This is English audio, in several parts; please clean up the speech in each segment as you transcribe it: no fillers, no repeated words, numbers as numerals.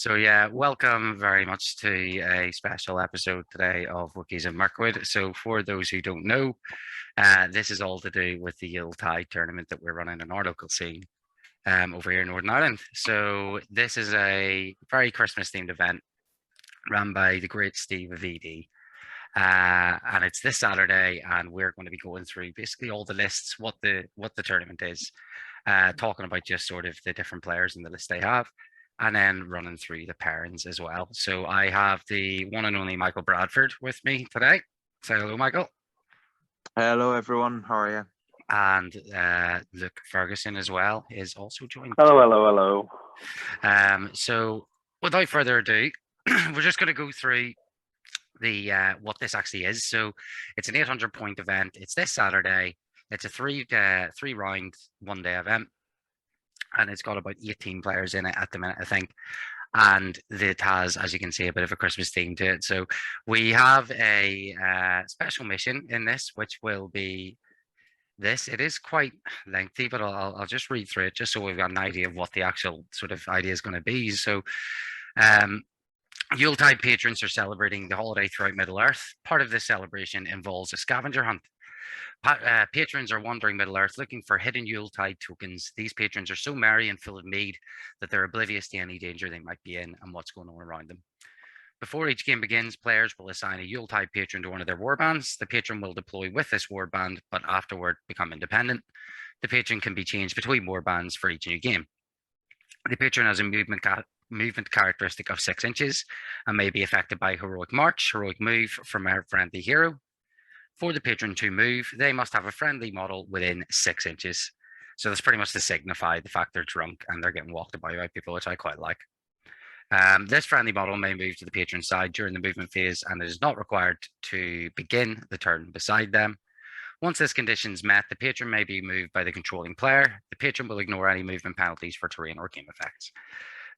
So yeah, welcome very much to a special episode today of Wookies of Mirkwood. So for those who don't know, this is all to do with the Yule-tide tournament that we're running in our local scene over here in Northern Ireland. So this is a very Christmas themed event run by the great Steve of ED. And it's this Saturday, and we're going to be going through basically all the lists, what the tournament is, talking about just sort of the different players in the list they have, and then running through the pairings as well. So I have the one and only Michael Bradford with me today. Say hello, Michael. Hello, everyone. How are you? And Luke Ferguson as well is also joined. Hello, hello, hello. So without further ado, we're just going to go through the what this actually is. So it's an 800-point event. It's this Saturday. It's a three round 1 day event, and it's got about 18 players in it at the minute, I think. And it has, as you can see, a bit of a Christmas theme to it. So we have a special mission in this, which will be this. It is quite lengthy, but I'll just read through it just so we've got an idea of what the actual sort of idea is going to be. So Yuletide patrons are celebrating the holiday throughout Middle-earth. Part of this celebration involves a scavenger hunt. Patrons are wandering Middle-earth looking for hidden Yuletide tokens. These patrons are so merry and full of mead that they're oblivious to any danger they might be in and what's going on around them. Before each game begins, players will assign a Yuletide patron to one of their warbands. The patron will deploy with this warband, but afterward become independent. The patron can be changed between warbands for each new game. The patron has a movement characteristic of 6 inches and may be affected by heroic march, heroic move from a friendly hero. For the patron to move, they must have a friendly model within 6 inches. So that's pretty much to signify the fact they're drunk and they're getting walked about by people, which I quite like. This friendly model may move to the patron's side during the movement phase, and it is not required to begin the turn beside them. Once this condition is met, the patron may be moved by the controlling player. The patron will ignore any movement penalties for terrain or game effects.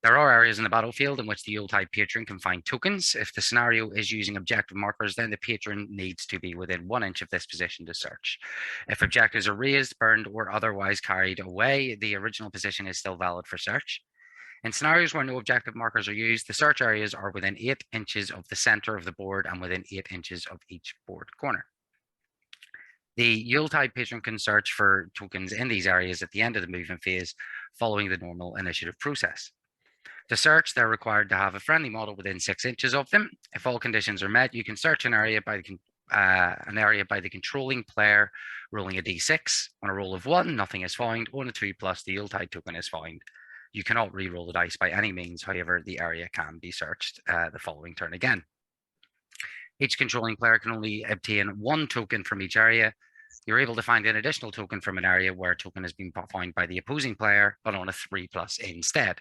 There are areas in the battlefield in which the Yuletide patron can find tokens. If the scenario is using objective markers, then the patron needs to be within 1 inch of this position to search. If objectives are razed, burned, or otherwise carried away, the original position is still valid for search. In scenarios where no objective markers are used, the search areas are within 8 inches of the center of the board and within 8 inches of each board corner. The Yuletide patron can search for tokens in these areas at the end of the movement phase following the normal initiative process. To search, they're required to have a friendly model within 6 inches of them. If all conditions are met, you can search an area by the controlling player rolling a d6. On a roll of 1, nothing is found. On a 2 plus, the Yuletide token is found. You cannot re-roll the dice by any means. However, the area can be searched the following turn again. Each controlling player can only obtain 1 token from each area. You're able to find an additional token from an area where a token has been found by the opposing player, but on a 3 plus instead.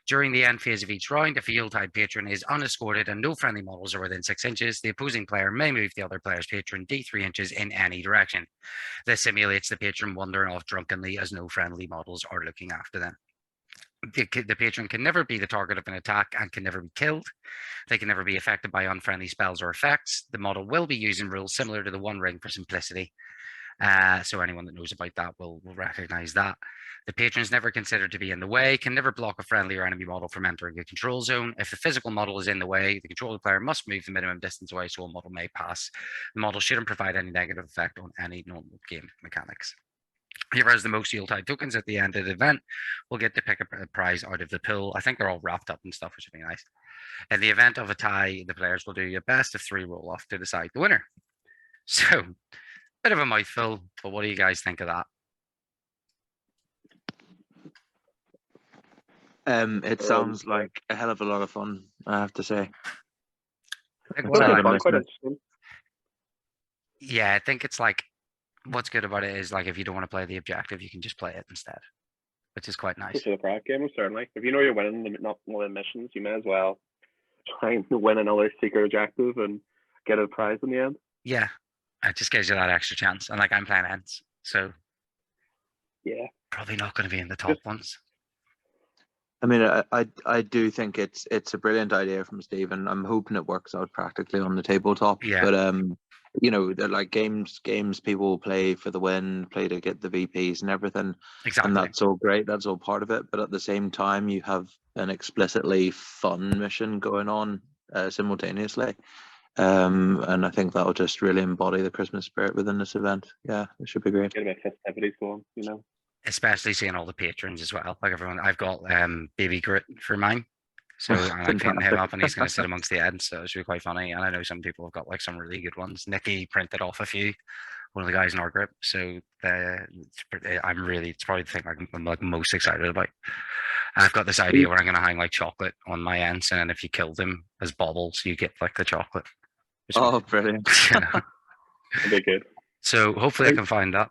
During the end phase of each round, if a Yuletide patron is unescorted and no friendly models are within 6 inches, the opposing player may move the other player's patron d3 inches in any direction. This simulates the patron wandering off drunkenly as no friendly models are looking after them. The patron can never be the target of an attack and can never be killed. They can never be affected by unfriendly spells or effects. The model will be using rules similar to the One Ring for simplicity. So anyone that knows about that will recognize that. The patron is never considered to be in the way, can never block a friendly or enemy model from entering a control zone. If the physical model is in the way, the controller player must move the minimum distance away so a model may pass. The model shouldn't provide any negative effect on any normal game mechanics. Whoever has the most Yuletide tokens at the end of the event will get to pick a prize out of the pool. I think they're all wrapped up and stuff, which would be nice. In the event of a tie, the players will do a best of 3 roll off to decide the winner. So, bit of a mouthful, but what do you guys think of that? It sounds like a hell of a lot of fun, I have to say. Yeah, I think it's like, what's good about it is like if you don't want to play the objective, you can just play it instead, which is quite nice. It's a crack game, certainly. If you know you're winning not one of the missions, you may as well try and win another secret objective and get a prize in the end. Yeah, it just gives you that extra chance. And like I'm playing Ents, so yeah, probably not going to be in the top ones. I mean, I do think it's a brilliant idea from Stephen. I'm hoping it works out practically on the tabletop. Yeah. But you know, they're like games people will play for the win, play to get the VPs and everything, and Exactly. that's all great. That's all part of it. But at the same time, you have an explicitly fun mission going on simultaneously. And I think that'll just really embody the Christmas spirit within this event. Yeah, it should be great. Get a bit of festivities going, you know. Especially seeing all the patrons as well. Like everyone, I've got Baby Grit for mine. So I'm like painting him up and he's going to sit amongst the ends. So it should be quite funny. And I know some people have got like some really good ones. Nikki printed off a few, one of the guys in our group. So it's probably the thing I'm like most excited about. I've got this idea where I'm going to hang like chocolate on my ends. And then if you kill them as baubles, you get like the chocolate. Oh, brilliant. You know? That'd be good. So hopefully I can find that.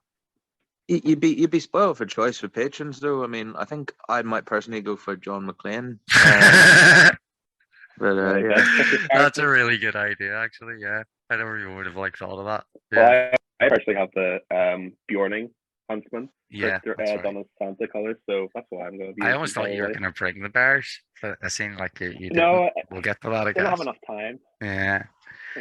You'd be spoiled for choice for patrons, though. I mean, I think I might personally go for John McClane. But yeah, That's a really good idea, actually. Yeah, I never even would have like thought of that. Well, Yeah, I personally have the Bjorning huntsman. yeah, that's right. Done as Santa colors, so that's why I'm going to be. I always thought you were going to bring the bears, but it seemed like you didn't. No, We'll get to that, I I don't have guess. enough time. Yeah.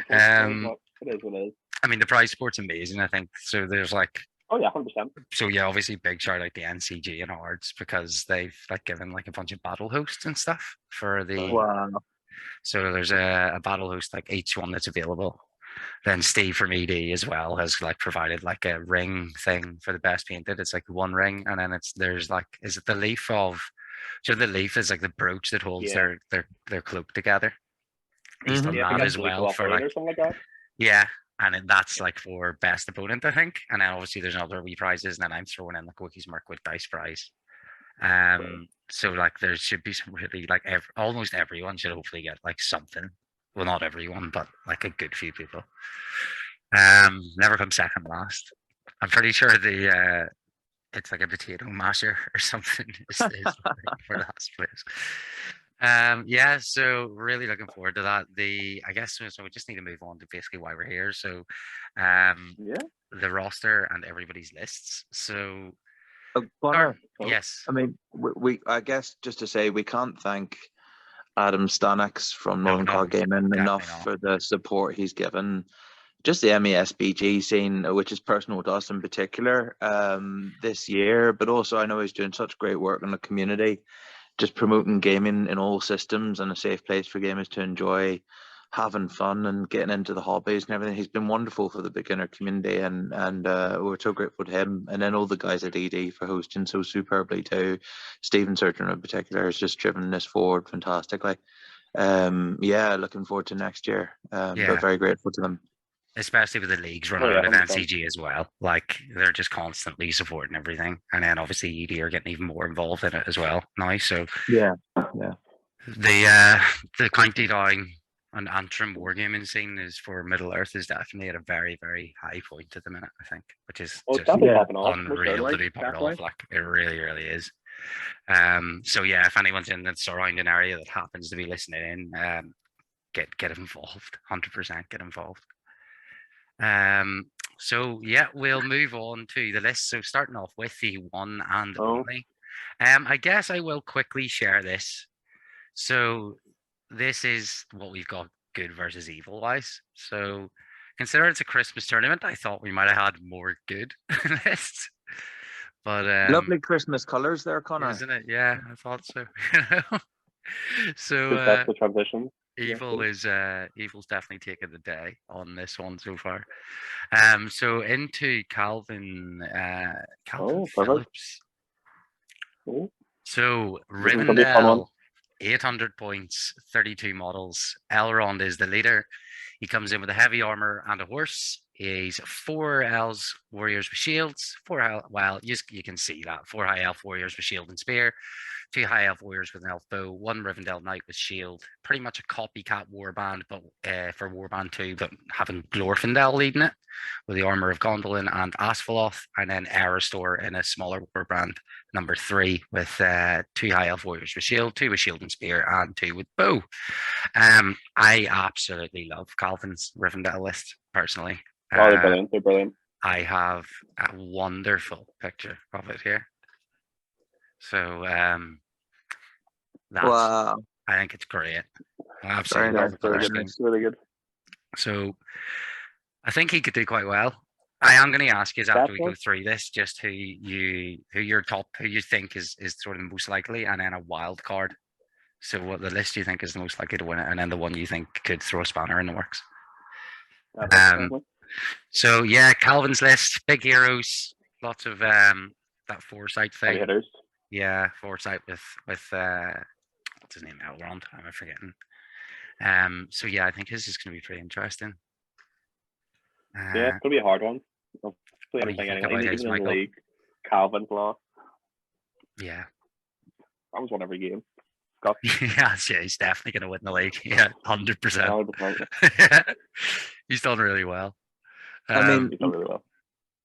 But it is what it is. I mean, the prize sport's amazing, I think. So there's like, Oh yeah, 100%. so yeah, obviously big shout out to NCG and Ards because they've like given like a bunch of battle hosts and stuff for the. wow. So there's a battle host, like each one that's available. Then Steve from ED as well has like provided like a ring thing for the best painted. It's like one ring, and then there's like, is it the leaf of? So the leaf is like the brooch that holds Yeah. their cloak together. He's done Yeah, I think that that's as really well for cool like, or something like that. yeah, and then that's like for best opponent, I think. And then obviously there's other wee prizes, and then I'm throwing in the Quickies Merkwood dice prize. So like there should be some really like almost everyone should hopefully get like something. Well, not everyone, but like a good few people. Never come second last. I'm pretty sure it's like a potato masher or something is for last place. Yeah, so really looking forward to that. I guess so we just need to move on to basically why we're here. So Yeah. the roster and everybody's lists. So Connor, yes. I mean, we I guess just to say we can't thank Adam Stanix from Northern Car Gaming enough for the support he's given just the MESBG scene, which is personal to us in particular this year, but also I know he's doing such great work in the community, just promoting gaming in all systems and a safe place for gamers to enjoy having fun and getting into the hobbies and everything. He's been wonderful for the beginner community, and we're so grateful to him. And then all the guys at ED for hosting so superbly too. Stephen Surgeon in particular has just driven this forward fantastically. Yeah, looking forward to next year. But very grateful to them. Especially with the leagues running out of NCG as well. Like they're just constantly supporting everything. And then obviously ED are getting even more involved in it as well now. So yeah. The county down and Antrim wargaming scene is for Middle Earth is definitely at a very, very high point at the minute, I think, which is just unreal to be part of. Like it really, really is. So yeah, if anyone's in the surrounding area that happens to be listening in, get involved. 100% get involved. So yeah, we'll move on to the list. So starting off with the one and only. I guess I will quickly share this. So this is what we've got good versus evil wise. So consider it's a Christmas tournament. I thought we might have had more good lists. But lovely Christmas colours there, Connor. Isn't it? Yeah, I thought so. So that's the transition. Evil's definitely taken the day on this one so far. So into Calvin Phillips. Oh. So Rivendell, 800 points, 32 models. Elrond is the leader. He comes in with a heavy armor and a horse. He's 4 elves warriors with shields. 4 well, you can see that 4 high elf warriors with shield and spear. 2 high elf warriors with an elf bow, 1 Rivendell knight with shield, pretty much a copycat warband, but for warband 2, but having Glorfindel leading it with the armor of Gondolin and Asphalloth, and then Aristor in a smaller warband number 3 with 2 high elf warriors with shield, 2 with shield and spear, and 2 with bow. I absolutely love Calvin's Rivendell list personally. They're brilliant. They're brilliant. I have a wonderful picture of it here. So wow. I think it's great. Absolutely. It's really good. So I think he could do quite well. I am going to ask you after we go Definitely. through this just who you think is sort of most likely, and then a wild card. So what the list you think is the most likely to win it, and then the one you think could throw a spanner in the works. Definitely. So yeah, Calvin's list, big heroes, lots of that foresight Heavy thing. hitters. Yeah, foresight with what's his name? Elrond. I'm forgetting. So yeah, I think his is going to be pretty interesting. Yeah, it's gonna be a hard one. What do you Anything think anyway. about Even his, in the Michael? league, Calvin's lost. Yeah. That was one every game. Yeah, he's definitely going to win the league. Yeah, 100%. 100%. He's done really well. I mean, He's done really well.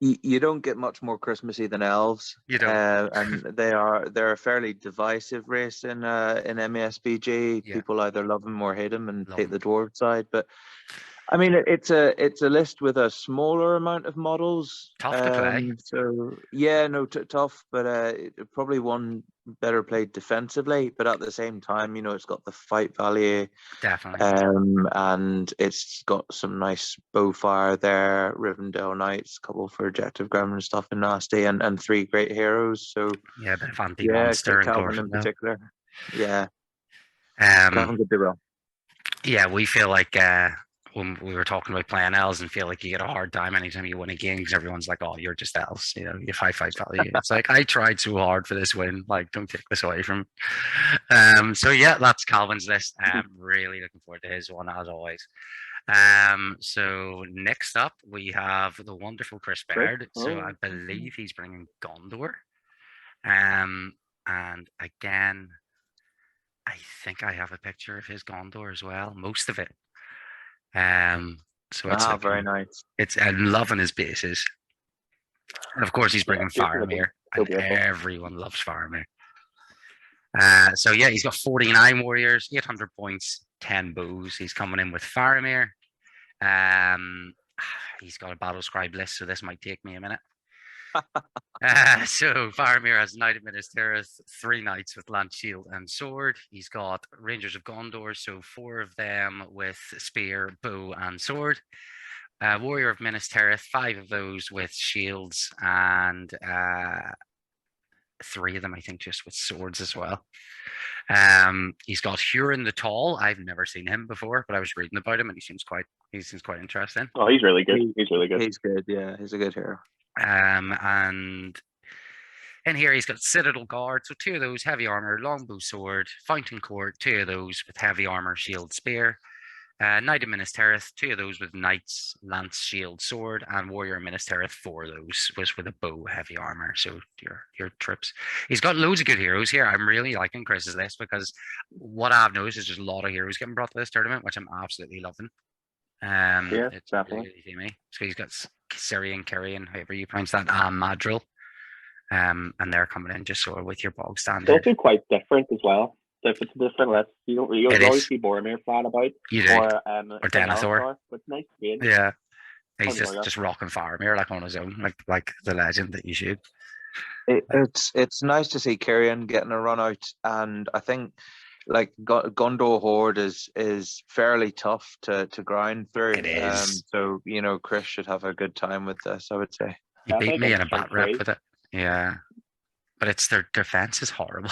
you don't get much more Christmassy than elves. You don't. And they're a fairly divisive race in MESBG. Yeah. People either love them or hate them and Love take 'em. the dwarf side. But I mean, it's a list with a smaller amount of models. Tough to play. So yeah, no, tough, but probably one better played defensively. But at the same time, it's got the fight value. Definitely. And it's got some nice bowfire there, Rivendell Knights, a couple for Objective Gremlin stuff and Nasty, and three great heroes. So Yeah, a bit of anti-monster and Calvin in particular. Yeah. Calvin could do well. Yeah, we feel like when we were talking about playing elves and feel like you get a hard time anytime you win a game because everyone's like, oh, you're just elves, you have high fight value. It's like, I tried so hard for this win, like, don't take this away from me. So yeah, that's Calvin's list. I'm really looking forward to his one as always. So next up we have the wonderful Chris Baird. So I believe he's bringing Gondor. And again, I think I have a picture of his Gondor as well, most of it. So it's very nice. I'm loving his bases, and of course he's bringing Faramir, and everyone loves Faramir. So yeah, he's got 49 warriors, 800 points, 10 bows. He's coming in with Faramir. He's got a battle scribe list, so this might take me a minute. So Faramir has Knight of Minas Tirith, 3 knights with lance, shield, and sword. He's got Rangers of Gondor, so 4 of them with spear, bow, and sword. Warrior of Minas Tirith, 5 of those with shields, and 3 of them, I think, just with swords as well. He's got Huron the Tall. I've never seen him before, but I was reading about him, and he seems quite interesting. Oh, he's really good. He's really good. He's good. Yeah, he's a good hero. And in here he's got Citadel Guard, so 2 of those heavy armor, longbow, sword. Fountain Court, 2 of those with heavy armor, shield, spear. Knight of Minas Tirith, 2 of those with knights, lance, shield, sword, and Warrior of Minas Tirith, 4 of those was with a bow, heavy armor. So your trips. He's got loads of good heroes here. I'm really liking Chris's list because what I've noticed is there's a lot of heroes getting brought to this tournament, which I'm absolutely loving. Yeah, it's definitely. really me. So he's got Syrian, Kyrian, however you pronounce that, and Madril. And they're coming in just sort of with your bog standard. It's also quite different as well. So if it's a different list, you always see Boromir flying about. You do. Or Denethor. But nice game. Yeah. He's just rocking Faramir like on his own, like the legend that you should. It's nice to see Kyrian getting a run out, and I think like Gondor Horde is fairly tough to grind through. It is. So Chris should have a good time with this, I would say. He beat me in a bat rep with it. Yeah. But it's their defense is horrible.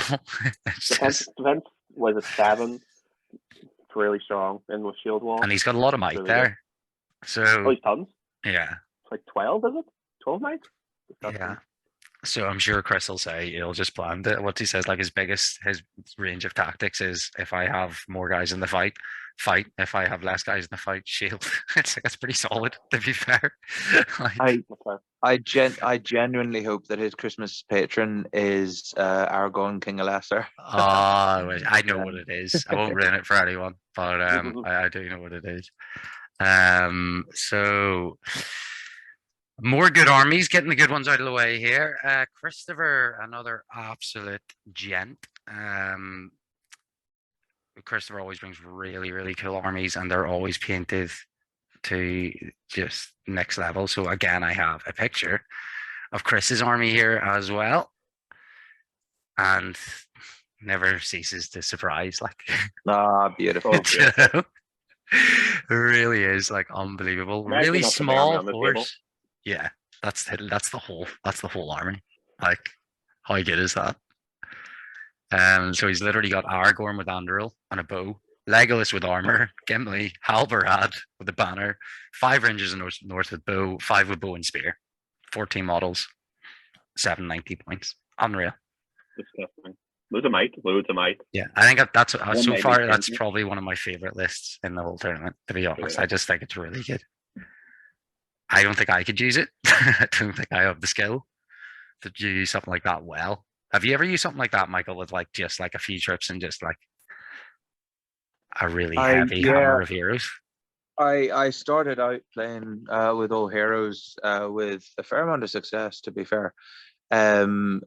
Defense was a 7. It's really strong in with shield wall. And he's got a lot of might really there. Good. So he's tons. Yeah. It's like 12, is it? 12 might? Yeah. So I'm sure Chris will say he'll just plan it. What he says, like his range of tactics is if I have more guys in the fight. If I have less guys in the fight, shield. It's pretty solid, to be fair. I genuinely hope that his Christmas patron is Aragorn, King of Lesser. I know what it is. I won't ruin it for anyone, but I do know what it is. So more good armies, getting the good ones out of the way here. Christopher, another absolute gent. Christopher always brings really, really cool armies, and they're always painted to just next level. So again, I have a picture of Chris's army here as well, and never ceases to surprise. Like, beautiful. It really is like unbelievable. Imagine Really not putting the army small on the table. force. Yeah, that's the whole army. Like, how good is that? So he's literally got Aragorn with Anduril and a bow, Legolas with armor, Gimli, Halberad with a banner, 5 rangers in north with bow, 5 with bow and spear, 14 models, 790 points. Unreal. Disgusting. Loads of might. Loads of might. Yeah, I think that's One so might far. be That's changing. probably one of my favorite lists in the whole tournament. To be honest, Yeah. I just think it's really good. I don't think I could use it. I don't think I have the skill to use something like that well. Have you ever used something like that, Michael, with like just like a few trips and just like a really heavy hammer of heroes? I started out playing with Old Heroes with a fair amount of success, to be fair. It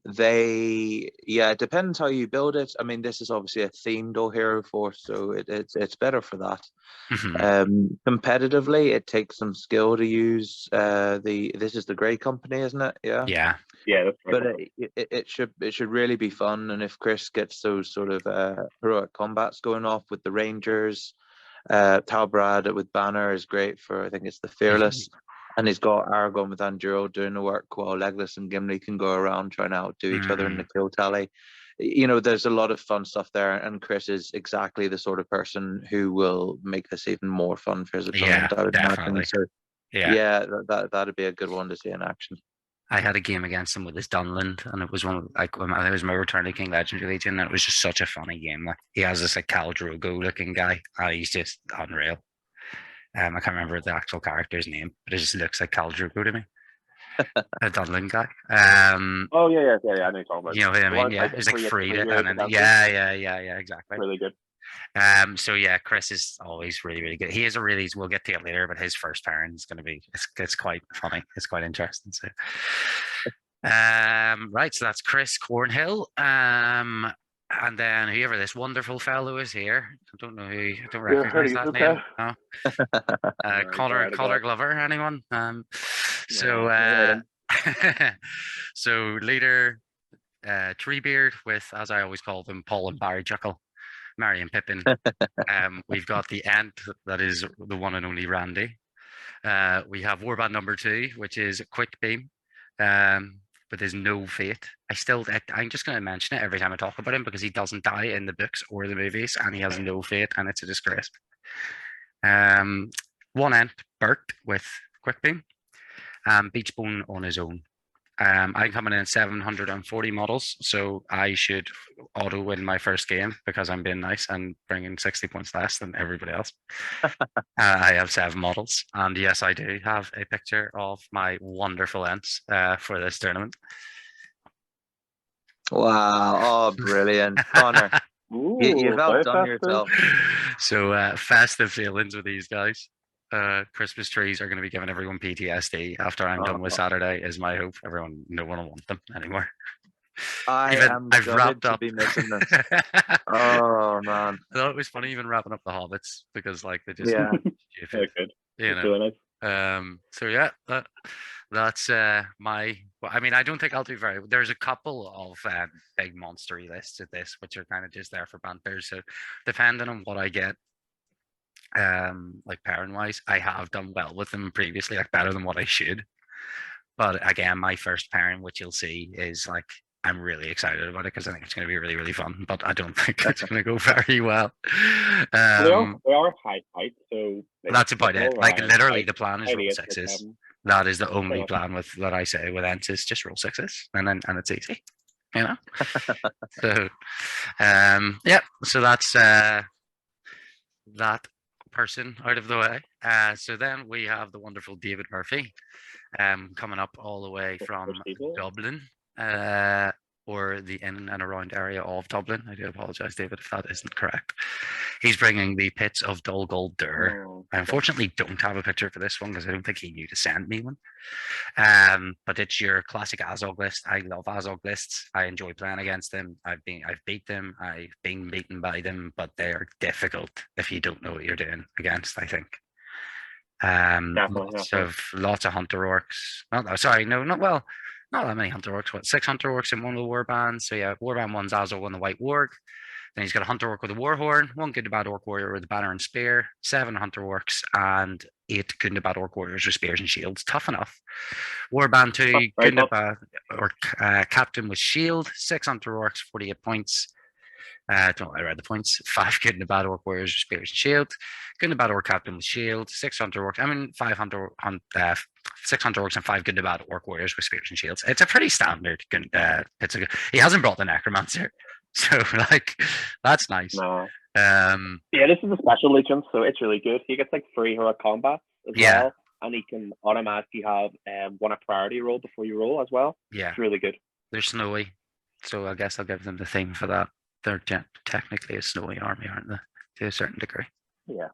depends how you build it. I mean, this is obviously a themed Old Hero force, so it's better for that. Competitively, it takes some skill to use this is the Grey Company, isn't it? Yeah. Yeah. Yeah, that's right. But it should really be fun, and if Chris gets those sort of heroic combats going off with the Rangers, Talbrad with Banner is great for, I think it's the Fearless, and he's got Aragorn with Anduril doing the work while Legolas and Gimli can go around trying to outdo each other in the kill tally. You know, there's a lot of fun stuff there, and Chris is exactly the sort of person who will make this even more fun for his opponent, I would imagine. So yeah, that'd be a good one to see in action. I had a game against him with his Dunland, and it was one like when it was my Return to King Legendary Legion, and it was just such a funny game. Like, he has this like Khal Drogo looking guy, and he's just unreal. I can't remember the actual character's name, but it just looks like Khal Drogo to me. A Dunland guy. Oh yeah. I know you're talking about. You know what I mean? Yeah, he's like Frida, and then yeah, exactly. Really good. So yeah, Chris is always really, really good. He is a really, we'll get to it later, but his first pairing is going to be, it's quite funny. It's quite interesting. So, right. So that's Chris Cornhill. And then whoever this wonderful fellow is here, I don't know who, I don't recognize that name. No. Connor Glover, anyone? So leader, Treebeard with, as I always call them, Paul and Barry Chuckle. Merry and Pippin. We've got the Ant, that is the one and only Randy. We have Warband number 2, which is Quick Beam, but there's no fate. I'm just going to mention it every time I talk about him because he doesn't die in the books or the movies, and he has no fate, and it's a disgrace. One Ant, Bert with Quick Beam, Beachbone on his own. I'm coming in 740 models, so I should auto win my first game because I'm being nice and bringing 60 points less than everybody else. I have 7 models, and yes, I do have a picture of my wonderful Ents for this tournament. Wow! Oh, brilliant, Connor! You've outdone yourself. So festive feelings with these guys. Christmas trees are going to be giving everyone PTSD after I'm done with Saturday, is my hope. No one will want them anymore. I've wrapped up. To be missing this. Oh man! I thought it was funny even wrapping up the Hobbits because like they just stupid, good. You know. Really nice. So yeah, that's my. Well, I mean, I don't think I'll do very. There's a couple of big monstery lists at this, which are kind of just there for banter. So depending on what I get. Like pairing wise, I have done well with them previously, like better than what I should. But again, my first pairing, which you'll see, is like I'm really excited about it because I think it's going to be really, really fun. But I don't think it's going to go very well. They are high height, so that's about it. Like literally, the plan is roll 6s. That is the only plan with that I say with Ents is just roll 6s, and it's easy, you know. So, yeah. So that's that person out of the way. So then we have the wonderful David Murphy coming up all the way from Dublin, or the in and around area of Dublin. I do apologise, David, if that isn't correct. He's bringing the Pits of Dol Guldur. I unfortunately don't have a picture for this one because I don't think he knew to send me one. But it's your classic Azog list. I love Azog lists. I enjoy playing against them. I've beat them. I've been beaten by them, but they are difficult if you don't know what you're doing against, I think. Lots of hunter orcs. Not that many hunter orcs. 6 hunter orcs in one of the war bands. So yeah, war band 1's Azog on the White Warg. Then he's got a hunter orc with a war horn, 1 good to bad orc warrior with a banner and spear, 7 hunter orcs, and 8 good to bad orc warriors with spears and shields. Tough enough. Warband 2, good to bad orc captain with shield, 6 hunter orcs, 48 points. Don't know why I read the points. 5 good and bad orc warriors with spears and shield. Good and bad orc captain with shield. 6 hunter orcs. 6 hunter orcs and 5 good and bad orc warriors with spears and shields. It's a pretty standard. He hasn't brought the necromancer, so like that's nice. No. Yeah, this is a special legion, so it's really good. He gets like 3 heroic combats as well, and he can automatically have one a priority roll before you roll as well. Yeah, it's really good. They're snowy, so I guess I'll give them the theme for that. They're technically a snowy army, aren't they? To a certain degree. Yeah.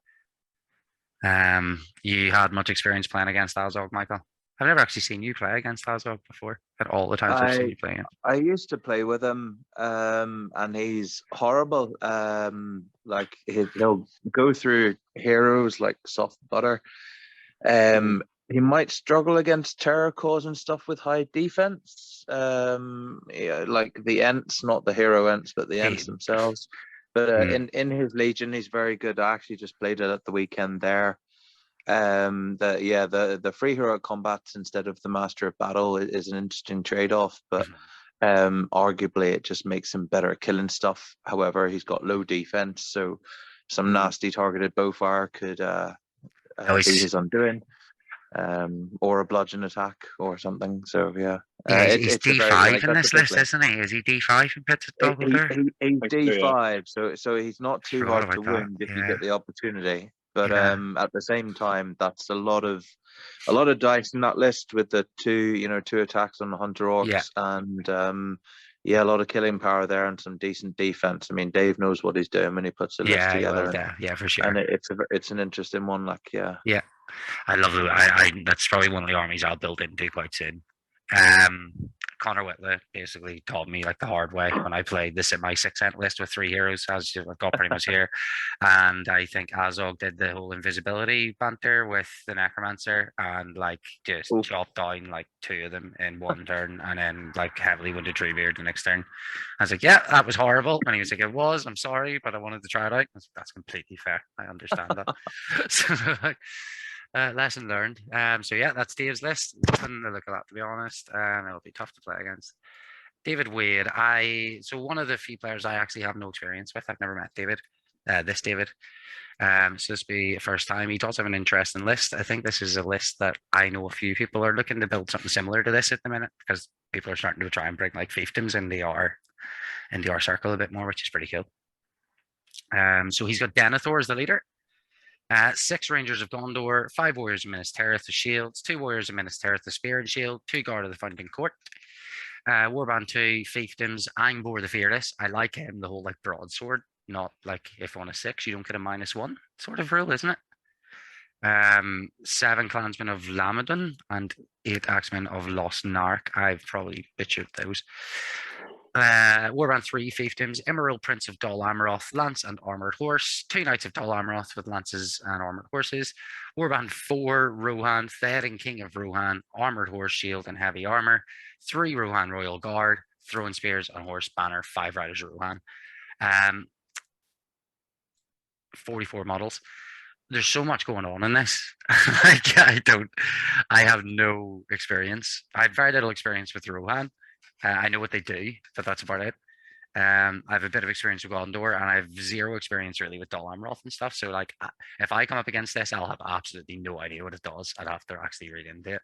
You had much experience playing against Azog, Michael? I've never actually seen you play against Azog before. At all the times I've seen you play. I used to play with him, and he's horrible. Like he'll go through heroes like soft butter. He might struggle against terror cause and stuff with high defense. Like the Ents, not the hero Ents, but the Ents themselves. But in his legion, he's very good. I actually just played it at the weekend there. The free hero combats instead of the master of battle is an interesting trade-off, but arguably it just makes him better at killing stuff. However, he's got low defense, so some nasty targeted bowfire could be his undoing. Or a bludgeon attack or something. So yeah, he's D5 in this list, isn't he? Is he D5 in Pits of Dogglebear? He's D5, so he's not too hard to wound if you get the opportunity. But at the same time, that's a lot of dice in that list with the 2 attacks on the hunter orcs and a lot of killing power there and some decent defense. I mean, Dave knows what he's doing when he puts the list together. Yeah, for sure. And it's an interesting one. Like yeah. I love it. That's probably one of the armies I'll build into quite soon. Connor Whitley basically taught me like the hard way when I played this in my 6-cent list with 3 heroes, as I've got pretty much here. And I think Azog did the whole invisibility banter with the necromancer and like just chopped down like 2 of them in one turn and then like heavily wounded Treebeard the next turn. I was like, yeah, that was horrible. And he was like, it was, I'm sorry, but I wanted to try it out. I was like, that's completely fair. I understand that. So like, lesson learned. So yeah, that's Dave's list. Nothing to look at that, to be honest. It'll be tough to play against. David Wade. So one of the few players I actually have no experience with. I've never met David. This David. So this will be a first time. He does have an interesting list. I think this is a list that I know a few people are looking to build something similar to this at the minute because people are starting to try and bring like fiefdoms in the R circle a bit more, which is pretty cool. So he's got Denethor as the leader. 6 Rangers of Gondor, 5 Warriors of Minas Tirith with shields, 2 Warriors of Minas Tirith with spear and shield, 2 Guard of the Founding Court, Warband 2, Fiefdoms, Angbor the Fearless. I like him, the whole like broadsword, not like if on a 6 you don't get a -1 sort of rule, isn't it? 7 Clansmen of Lamadon and 8 Axemen of Lost Nark. I've probably butchered those. Warband 3, Fiefdoms, Emerald Prince of Dol Amroth, Lance and Armored Horse, 2 Knights of Dol Amroth with lances and armored horses, Warband 4, Rohan, Theoden King of Rohan, Armored Horse, Shield and Heavy Armor, 3 Rohan Royal Guard, Throwing Spears and Horse Banner, 5 Riders of Rohan. 44 models. There's so much going on in this. Like I have no experience. I have very little experience with Rohan. I know what they do, but that's about it. I have a bit of experience with Gondor, and I have 0 experience really with Dol Amroth and stuff. So, like, if I come up against this, I'll have absolutely no idea what it does. I'd have to actually read into it.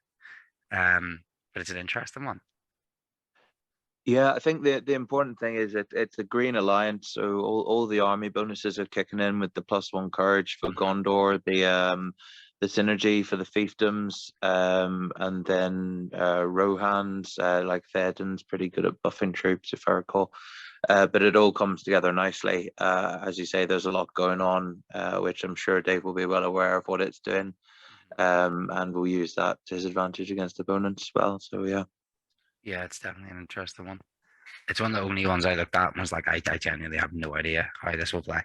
But it's an interesting one. Yeah, I think the important thing is it's a green alliance, so all the army bonuses are kicking in with the +1 courage for Gondor, the synergy for the fiefdoms, and then Rohan's like Theoden's pretty good at buffing troops, if I recall. But it all comes together nicely. As you say, there's a lot going on, which I'm sure Dave will be well aware of what it's doing, and will use that to his advantage against opponents as well. So yeah. Yeah, it's definitely an interesting one. It's one of the only ones I looked at and was like, I genuinely have no idea how this will play.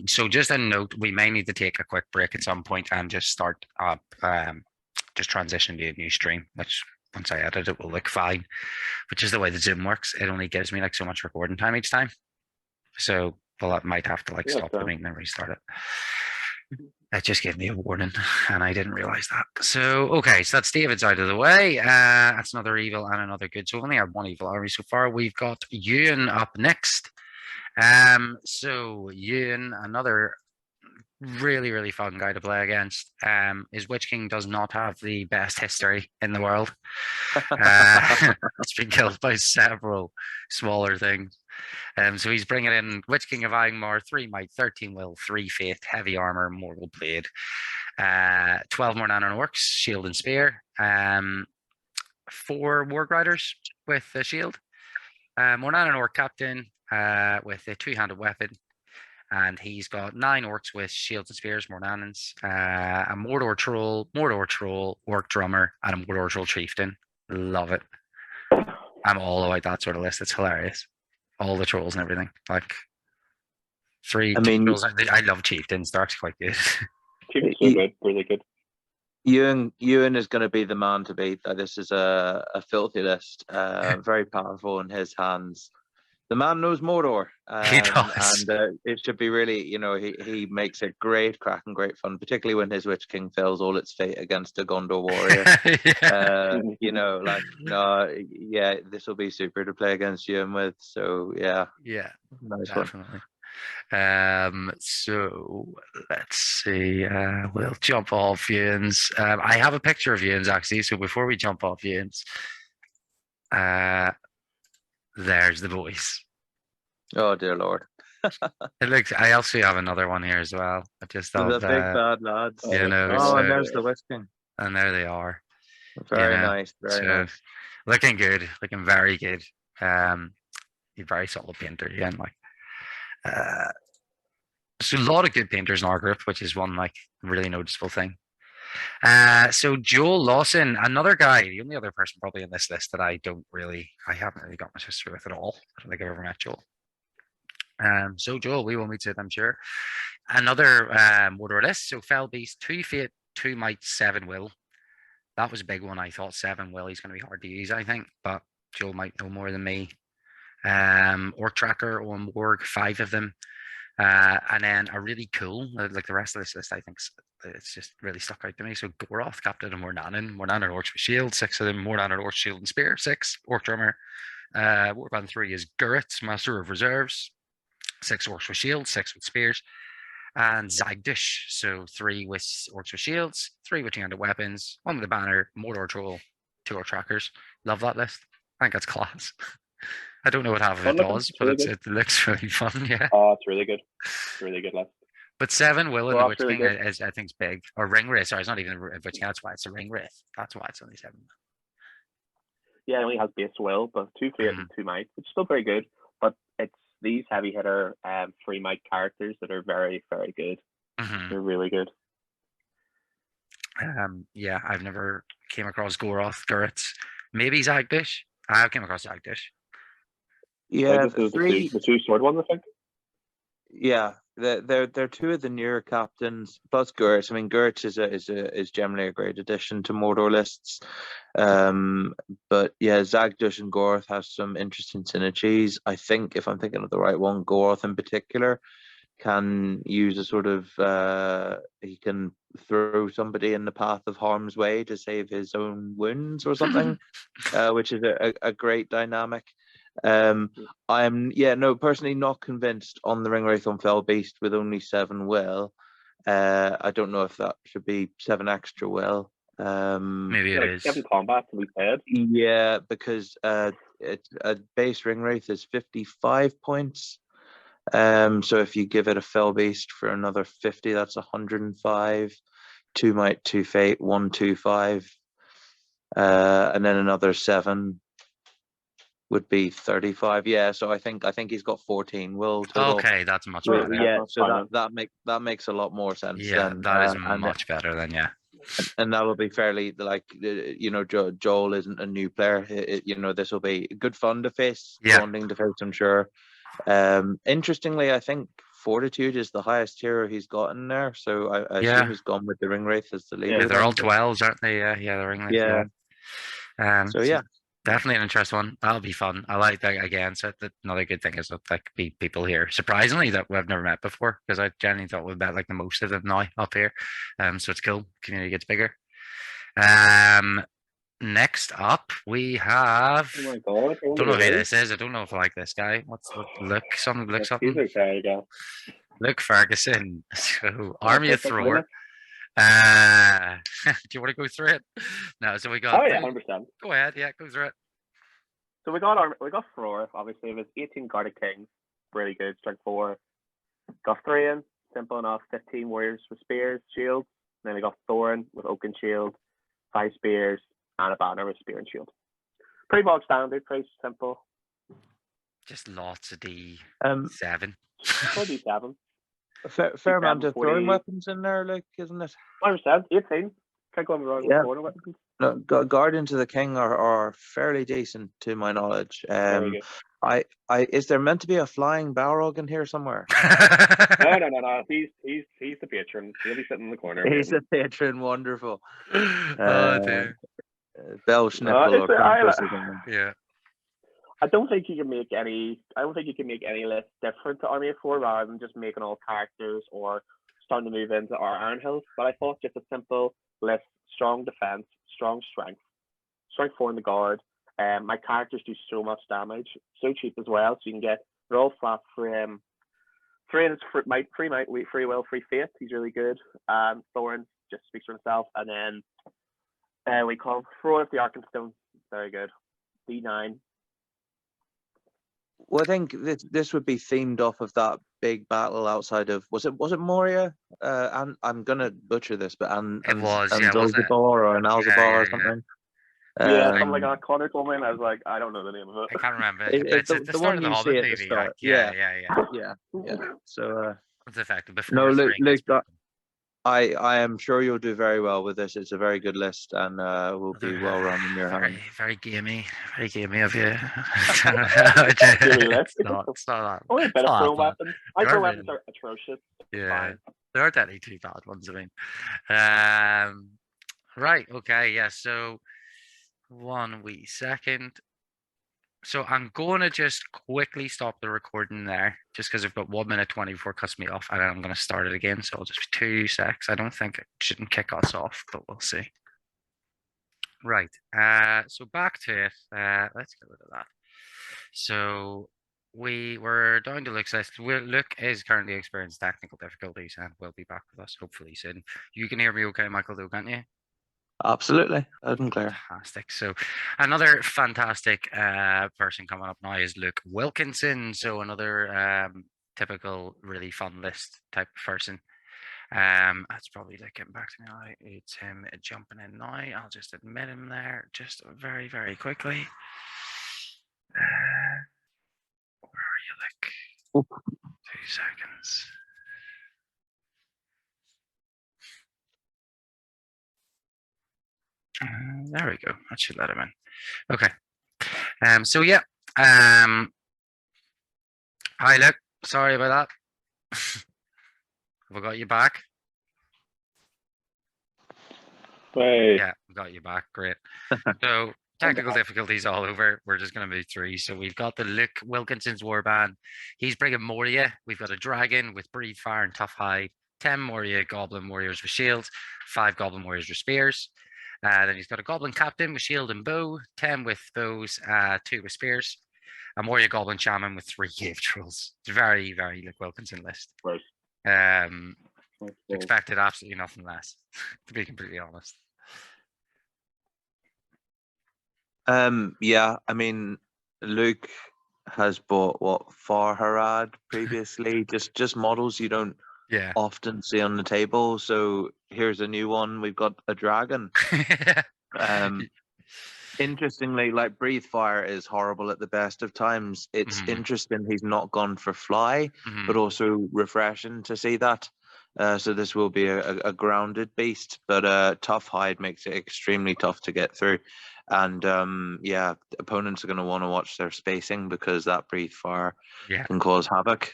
So just a note, we may need to take a quick break at some point and just start up, just transition to a new stream, which once I edit it will look fine, which is the way the Zoom works. It only gives me like so much recording time each time. So well, I might have to stop the meeting and restart it. It just gave me a warning, and I didn't realize that. So, okay, so that's David's out of the way. That's another evil and another good. So we only have one evil army so far. We've got Ewan up next. So Ewan, another really, really fun guy to play against. His Witch King does not have the best history in the world. It's been killed by several smaller things. So he's bringing in Witch King of Angmar, 3 might, 13 will, 3 faith, heavy armor, mortal blade, 12 more nano orcs, shield and spear, 4 warg riders with a shield, more nano orc captain with a 2-handed weapon, and he's got 9 orcs with shields and spears, more nanons, a Mordor troll, orc drummer, and a Mordor troll chieftain. Love it. I'm all about that sort of list. It's hilarious. All the trolls and everything. Like 3 trolls. I love chieftains. They're actually quite good. Chieftains are good, really good. Ewan is going to be the man to beat. This is a filthy list. Very powerful in his hands. The man knows Mordor. He does. And it should be really, he makes it great crack and great fun, particularly when his Witch King fails all its fate against a Gondor warrior. This will be super to play against Ewan with. So, yeah. Yeah, nice definitely. So let's see. We'll jump off Ewan's. I have a picture of Ewan's actually. So before we jump off Ewan's, there's the boys. Oh dear Lord! It looks. I also have another one here as well. I just thought the big bad lads. You know. Oh, and there's the Witch King. And there they are. Very nice. Very nice. Looking good. Looking very good. He's a very solid painter again. There's a lot of good painters in our group, which is one really noticeable thing. So Joel Lawson, another guy, the only other person probably in this list that I haven't really got much history with at all. I don't think I've ever met Joel. So Joel, we will meet it, I'm sure. Another Mordor list. So Fell Beast, 2 fate, 2 might, 7 will. That was a big one. I thought 7 will. He's going to be hard to use, I think, but Joel might know more than me. Orc Tracker on Warg, 5 of them. And then a really cool, like the rest of this list, I think it's just really stuck out to me. So Goroth, Captain of Mornanan Orcs with shield, 6 of them, Mornanan Orcs, shield and spear, 6, Orc Drummer. Warband 3 is Gurrit, Master of Reserves, 6 Orcs with shields, 6 with spears. And Zagdish, so 3 with Orcs with shields, 3 with 2-handed weapons, 1 with a banner, Mordor Troll, 2 Orc Trackers. Love that list. I think that's class. I don't know what half of it does, but it looks really fun, yeah. Oh, it's really good. It's a really good list. But 7 will in the Witch King is, I think, is big. Or Ring Wraith, sorry, it's not even a Witch King, that's why it's a Ring Wraith. That's why it's only 7. Yeah, it only has base will, but 2 fate and 2 might, which is still very good. But it's these heavy hitter 3 might characters that are very, very good. They're really good. Yeah, I've never came across Goroth, Gurrit. Maybe Zagdish. I came across Zagdish. Yeah, the 2 sword ones, I think. Yeah, they're 2 of the newer captains plus Gurrit. I mean, Gurrit is generally a great addition to Mordor lists. But yeah, Zagdish and Goroth have some interesting synergies. I think if I'm thinking of the right one, Goroth in particular can use a sort of he can throw somebody in the path of harm's way to save his own wounds or something, which is a great dynamic. I'm personally not convinced on the Ring Wraith on Fell Beast with only 7 will. I don't know if that should be 7 extra will. Maybe it is 7 combat to be paid. Yeah, because a base Ring Wraith is 55 points. So if you give it a Fell Beast for another 50, that's 105. 2 might, 2 fate, 125, and then another 7 would be 35. Yeah, so I think he's got 14 will total. Okay, that's much better. Yeah, so that makes a lot more sense. Yeah, that is much better than and that'll be fairly Joel isn't a new player. This will be good fun to face, bonding to face, I'm sure. Interestingly, I think Fortitude is the highest hero he's gotten there, so I assume he's gone with the Ring Wraith as the leader. Yeah, they're all 12s, aren't they? Yeah, the Ring Wraith. Yeah. So yeah. Definitely an interesting one. That'll be fun. I like that again. So another good thing is that like be people here surprisingly that we've never met before because I genuinely thought we've met like the most of them now up here. So it's cool. Community gets bigger. Next up we have. Oh my god! I Don't wonder know who who it this is. is. I don't know if I like this guy. What's Luke? Something Luke He's something. okay, yeah. Luke Ferguson. So Oh, Army of perfect, isn't Thor. it? Do you want to go through it? No. So we got. Oh yeah, 100%. Go ahead. Yeah, go through it. So we got Frore, obviously. It was 18 Guarded Kings, really good, strength 4. Got Thrain, simple enough, 15 warriors with spears, shields. And then we got Thorin with Oaken Shield, 5 spears, and a banner with spear and shield. Pretty bog standard, pretty simple. Just lots of D7. For D7. A fair amount of 40. throwing weapons in there, like, isn't it? 100%, 18. Can't go wrong with throwing weapons. No, Guardians of the King are fairly decent to my knowledge. Very good. Is there meant to be a flying Balrog in here somewhere? No. He's the patron. He'll be sitting in the corner. He's a patron, wonderful. Oh dear. Bell Schnipple Yeah. I don't think you can make any list different to Army of Four rather than just making all characters or starting to move into our Iron Hills. But I thought just a simple list: strong defense, strong strength 4 in the guard. My characters do so much damage, so cheap as well. So you can get they're all flat frame. Thrain is free might, free will, free faith. He's really good. Thorin just speaks for himself, and then we call Frore of the Arkenstone. Very good. D9. Well, I think this would be themed off of that big battle outside of was it Moria? And I'm gonna butcher this, but It was, Alzabor or an Alzabor or something. Something like that. Connor told me, and I was like, I don't know the name of it. I can't remember. It's the the start one of the you Hobbit see at the movie. start. Like, yeah. So It's effective before. no, Luke, broken. I am sure you'll do very well with this. It's a very good list and will be well run in your hand. Very gamey of you. It's not that. Only a bit of throw weapons. I throw weapons are atrocious. Yeah, there aren't any too bad ones. I mean, right. Okay. Yeah. So 1 wee second. So I'm going to just quickly stop the recording there, just because I've got 1 minute 20 before it cuts me off, and then I'm going to start it again. So I'll just be 2 secs. I don't think it shouldn't kick us off, but we'll see. Right. So back to it. Let's get rid of that. So we were down to Luke's list. Luke is currently experiencing technical difficulties and will be back with us hopefully soon. You can hear me okay, Michael, though, can't you? Absolutely, loud and clear. Fantastic. So another fantastic person coming up now is Luke Wilkinson. So another typical really fun list type of person. That's probably like getting back to me now. It's him jumping in now. I'll just admit him there just very, very quickly. Where are you, Luke? 2 seconds. There we go. That should let him in. Okay. So yeah. Hi, Luke. Sorry about that. Have I got you back? Hey. Yeah, we got you back. Great. So technical difficulties all over. We're just going to move through. So we've got the Luke Wilkinson's warband. He's bringing Moria. We've got a dragon with breathe fire and tough hide. 10 Moria goblin warriors with shields. 5 goblin warriors with spears. Then he's got a goblin captain with shield and bow. 10 with bows. 2 with spears. A Moria goblin shaman with 3 cave trolls. It's very, very Luke Wilkinson list. Right. Expected absolutely nothing less, to be completely honest. Yeah, I mean, Luke has bought what Farharad previously, just models you don't often see on the table. So here's a new one. We've got a dragon. Interestingly, like breathe fire is horrible at the best of times. It's interesting he's not gone for fly, but also refreshing to see that. So this will be a grounded beast, but tough hide makes it extremely tough to get through. And yeah, opponents are going to want to watch their spacing because that breathe fire can cause havoc.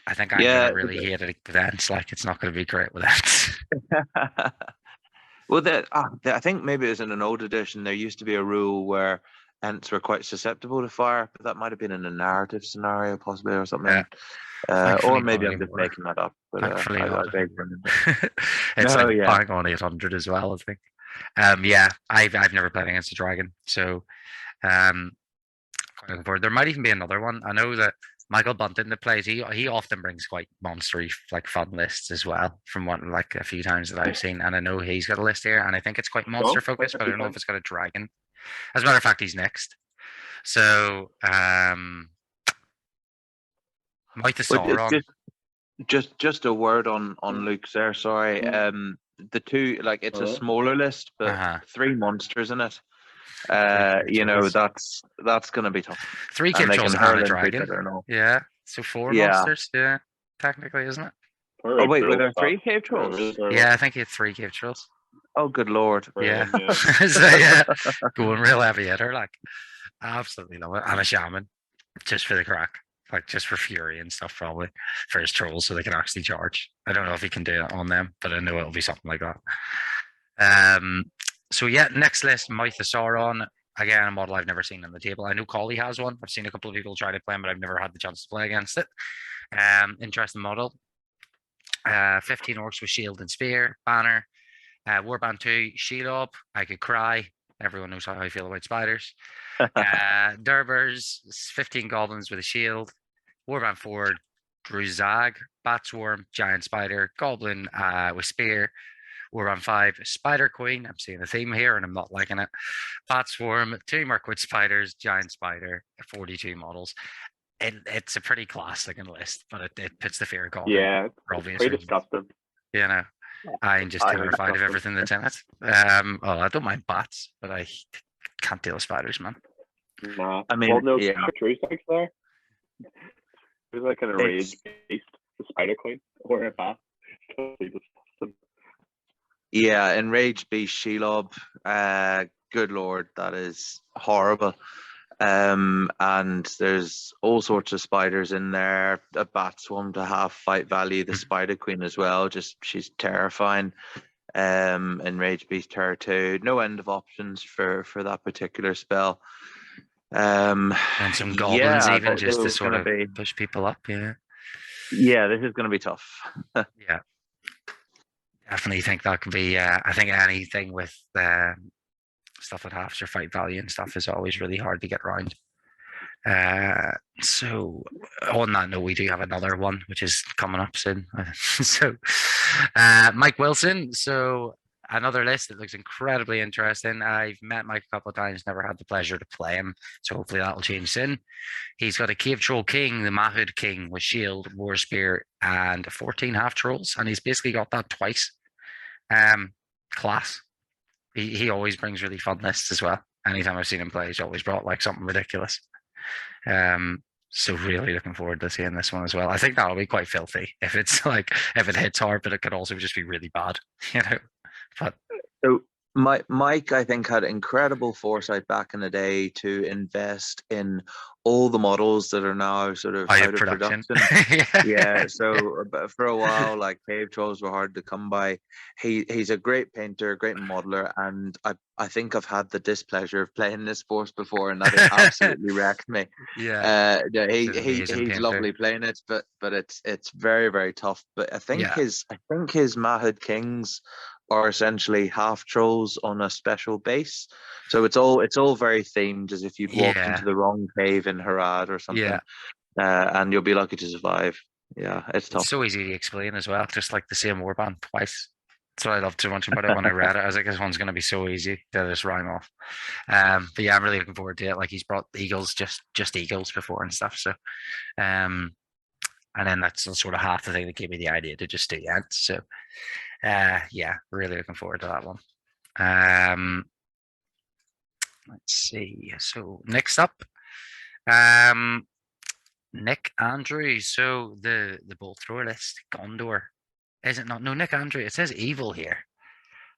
I think I'm going to really hate it against, like it's not going to be great with that. Well, I think maybe it was in an old edition. There used to be a rule where Ents were quite susceptible to fire, but that might have been in a narrative scenario, possibly, or something. Or Thankfully maybe not I'm just anymore. making that up. But Thankfully I not vaguely anymore. remember. It's No, like yeah. bang on 800 as well, I think. Yeah, I've never played against a dragon, so quite looking forward. There might even be another one. I know that Michael Bunton that plays, he often brings quite monstery like fun lists as well, from what like a few times that I've seen. And I know he's got a list here, and I think it's quite monster focused, but I don't know if it's got a dragon. As a matter of fact, he's next. So Might the But it's Sauron. just a word on Luke's there. Sorry. The two, like, it's a smaller list, but 3 monsters in it. You know, that's going to be tough. 3 And cave they trolls can and hurl a into each dragon. other and all. Yeah, so 4 Yeah. monsters. Yeah, technically, isn't it? Oh wait, were there 3 cave trolls? Yeah, I think he had 3 cave trolls. Oh, good lord. Yeah. So yeah, going real heavy hitter, like absolutely love it. And a shaman, just for the crack, like just for fury and stuff, probably for his trolls, so they can actually charge. I don't know if he can do it on them, but I know it'll be something like that. So yeah, next list, Myth of Sauron. Again, a model I've never seen on the table. I know Collie has one. I've seen a couple of people try to play him, but I've never had the chance to play against it. Interesting model. 15 orcs with shield and spear, banner. Warband 2, Shelob. I could cry. Everyone knows how I feel about spiders. Durbers, 15 goblins with a shield. Warband 4, Druzag, Batsworm, Giant Spider, Goblin with spear. Warband 5, Spider Queen. I'm seeing a theme here and I'm not liking it. Batsworm, 2 Mirkwood Spiders, Giant Spider, 42 models. It's a pretty class looking list, but it puts the fear of God. Yeah, for obvious pretty reasons. disgusting. You know, I'm just terrified of everything that's in it. I don't mind bats, but I can't deal with spiders, man. Nah. I mean, no, yeah. True Six there. There's like an enraged beast, the Spider Queen, or a bat. Yeah, enraged beast Shelob. Good lord, that is horrible. And there's all sorts of spiders in there. A bat swarm to half fight value. The Spider Queen as well. Just she's terrifying. Enraged beast her too. No end of options for that particular spell. And some goblins even just to sort of push people up. Yeah. Yeah, this is going to be tough. Yeah. Definitely think that could be. I think anything with stuff that halves your fight value and stuff is always really hard to get around. So on that note, we do have another one which is coming up soon. So Mike Wilson. So another list that looks incredibly interesting. I've met Mike a couple of times, never had the pleasure to play him, so hopefully that'll change soon. He's got a Cave Troll King, the Mahud King, with Shield, War Spear, and 14 half trolls, and he's basically got that twice. Class. He always brings really fun lists as well. Anytime I've seen him play, he's always brought like something ridiculous. So really looking forward to seeing this one as well. I think that'll be quite filthy if it's like if it hits hard, but it could also just be really bad, you know. But so Mike, I think, had incredible foresight back in the day to invest in all the models that are now sort of out of production. Yeah. So for a while, like cave trolls were hard to come by. He's a great painter, great modeler, and I think I've had the displeasure of playing this force before, and that it absolutely wrecked me. Yeah. He's lovely playing it, but it's very, very tough. But I think his Mahud Kings are essentially half trolls on a special base, so it's all very themed, as if you'd walked into the wrong cave in Harad or something, and you'll be lucky to survive. Yeah, it's tough. It's so easy to explain as well, just like the same warband twice. That's what I loved so much about it when I read it. I was like, this one's going to be so easy to just rhyme off. But yeah, I'm really looking forward to it. Like he's brought eagles, just eagles before and stuff. So, and then that's sort of half the thing that gave me the idea to just do ants. So, yeah, really looking forward to that one. Let's see. So next up, Nick Andrews. So the bolt thrower list, Gondor. Is it not? No, Nick Andrews. It says evil here.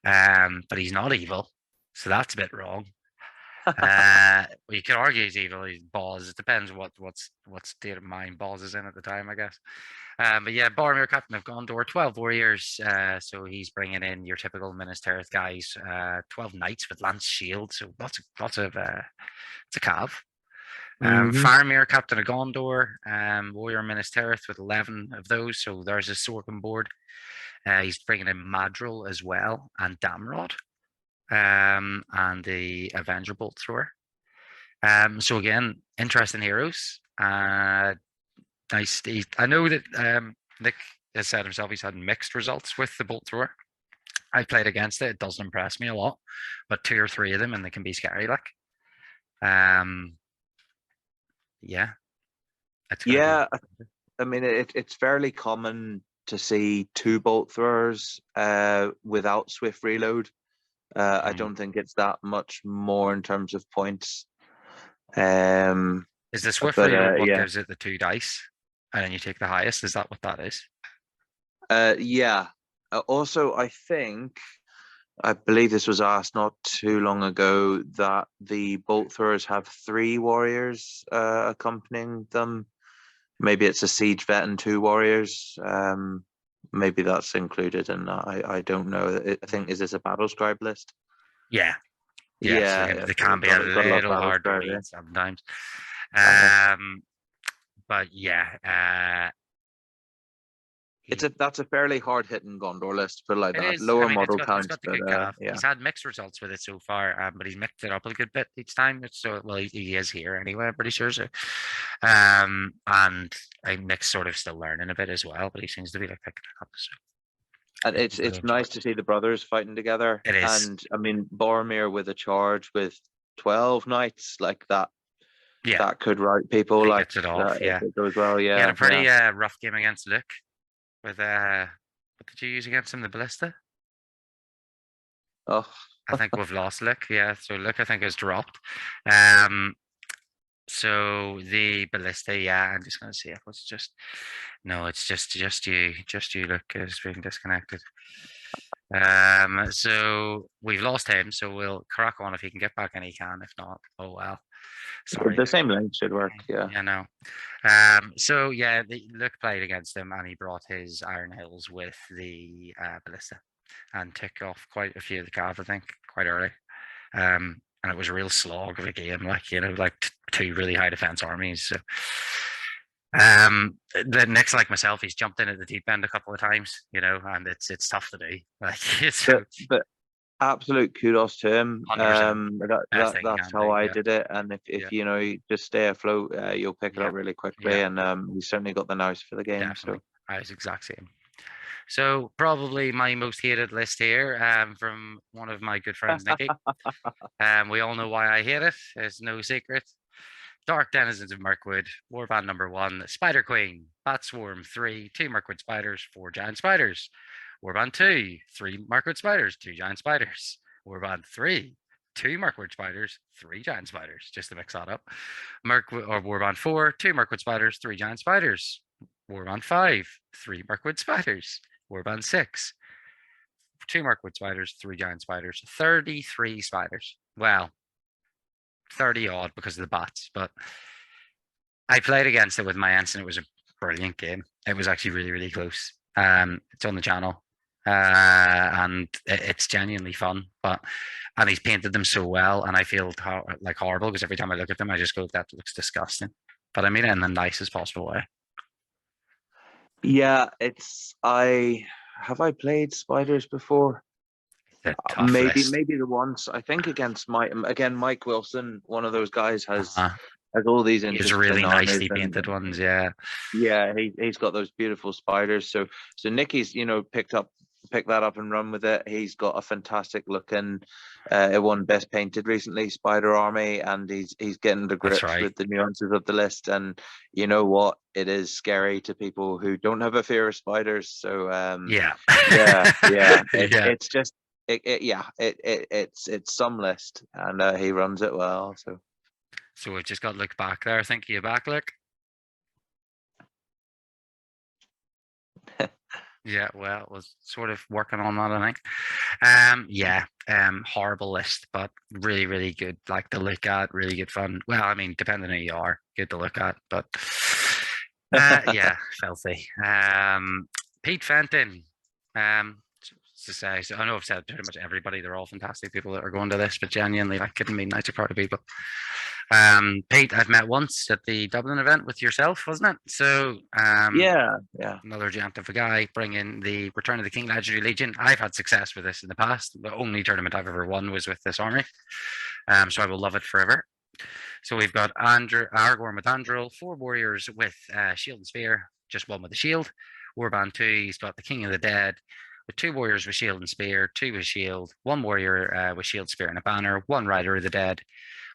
But he's not evil. So that's a bit wrong. You could argue he's evil. He's Boz. It depends what state of mind Boz is in at the time, I guess. But yeah, Boromir, captain of Gondor, 12 warriors. So he's bringing in your typical Minas Tirith guys. 12 knights with lance shield. So lots of it's a cav. Faramir, captain of Gondor, warrior Minas Tirith with 11 of those. So there's a Sorkin board. He's bringing in Madril as well and Damrod, and the Avenger Bolt Thrower. So again, interesting heroes. Nice. I know that Nick has said himself he's had mixed results with the Bolt Thrower. I played against it. It doesn't impress me a lot, but 2 or 3 of them and they can be scary. Like, yeah. Yeah, I mean, it's fairly common to see 2 bolt throwers without swift reload. I don't think it's that much more in terms of points. Is the swift reload what gives it the 2 dice, and then you take the highest? Is that what that is? Yeah. Also, I believe this was asked not too long ago that the bolt throwers have 3 warriors accompanying them. Maybe it's a siege vet and 2 warriors. Maybe that's included in that. I don't know. I think, is this a battle scribe list? Yeah. Yeah, they can be a little hard to read sometimes. But yeah, that's a fairly hard hitting Gondor list, put it like that. Is. Lower I mean, model it's counts, got the but good calf. yeah. He's had mixed results with it so far, but he's mixed it up a good bit each time. So, well, he is here anyway. I'm pretty sure. So, and I Nick's sort of still learning a bit as well, but he seems to be like picking it up. So. And it's nice to see the brothers fighting together. It is. And I mean, Boromir with a charge with 12 knights like that. Yeah, that could rout people. He like gets it off. if it goes well. Yeah, he had a pretty rough game against Luke. With what did you use against him? The ballista. Oh, I think we've lost Luke. Yeah, so Luke I think has dropped. So the ballista, yeah, I'm just gonna see if it's just it's just you, Luke is being disconnected. So we've lost him, so we'll crack on if he can get back and he can. If not, oh well. Sorry. the same length should work. Yeah. Yeah, no. So yeah, Luke played against him and he brought his Iron Hills with the ballista and took off quite a few of the cav, I think, quite early. And it was a real slog of a game, like, like 2 really high defense armies. So the Nick's like myself, he's jumped in at the deep end a couple of times, and it's tough to do. Like but absolute kudos to him. That's how I did it. And if you just stay afloat, you'll pick it up really quickly. And he's certainly got the nous for the game. Definitely. So I was exact same. So probably my most hated list here, from one of my good friends, Nicky. We all know why I hate it. It's no secret. Dark Denizens of Mirkwood, Warband number 1, Spider Queen, Bat Swarm 3, 2 Mirkwood Spiders, 4 Giant Spiders. Warband 2, 3 Mirkwood Spiders, 2 Giant Spiders. Warband 3, 2 Mirkwood Spiders, 3 Giant Spiders, just to mix that up. Warband 4, 2 Mirkwood Spiders, 3 Giant Spiders. Warband 5, 3 Mirkwood Spiders. Warband 6, 2 Mirkwood Spiders, 3 Giant Spiders, 33 spiders. Well, 30 odd because of the bats, but I played against it with my aunts and it was a brilliant game. It was actually really, really close. It's on the channel, and it's genuinely fun. And he's painted them so well, and I feel like horrible because every time I look at them, I just go, "That looks disgusting." But I mean it in the nicest possible way. Yeah, have I played spiders before? Maybe the once. I think against Mike Wilson, one of those guys has all these interesting really nicely painted ones. Yeah, he's got those beautiful spiders. So Nicky's picked that up and run with it. He's got a fantastic looking it won best painted recently, spider army, and he's getting the grips with the nuances of the list. And you know what, it is scary to people who don't have a fear of spiders. So it's just it's some list, and he runs it well. So we've just got Luke back there. Thank you, back, Luke. Yeah, well, was sort of working on that, I think. Yeah, horrible list, but really, really good. Like to look at, really good fun. Well, I mean, depending on who you are, good to look at, but yeah, filthy. Pete Fenton. To say, so I know I've said pretty much everybody. They're all fantastic people that are going to this, but genuinely, like, couldn't be nicer crowd of people. Pete, I've met once at the Dublin event with yourself, wasn't it? So, yeah. Another giant of a guy bringing the Return of the King Legendary Legion. I've had success with this in the past. The only tournament I've ever won was with this army. So I will love it forever. So we've got Aragorn with Andril, 4 warriors with shield and spear, just 1 with a shield. Warband 2, he's got the King of the Dead with 2 warriors with shield and spear, 2 with shield, 1 warrior with shield, spear, and a banner, 1 rider of the dead.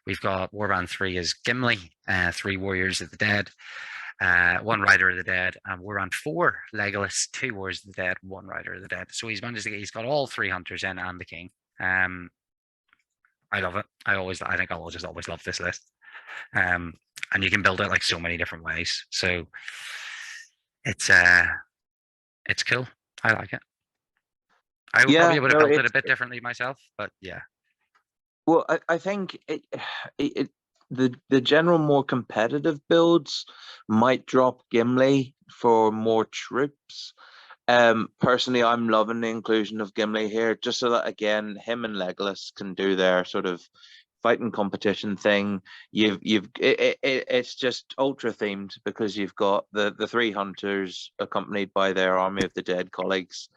We've got Warband 3 is Gimli, 3 warriors of the dead, 1 rider of the dead, and Warband 4 Legolas, 2 warriors of the dead, 1 rider of the dead. So he's managed to get, he's got all 3 hunters in and the king. I love it. I think I'll just always love this list. And you can build it like so many different ways. So it's cool. I like it. I probably would have built it a bit differently myself, but yeah. Well, I think the general more competitive builds might drop Gimli for more troops. Personally, I'm loving the inclusion of Gimli here, just so that again him and Legolas can do their sort of fighting competition thing. It's just ultra themed because you've got the 3 hunters accompanied by their army of the dead colleagues.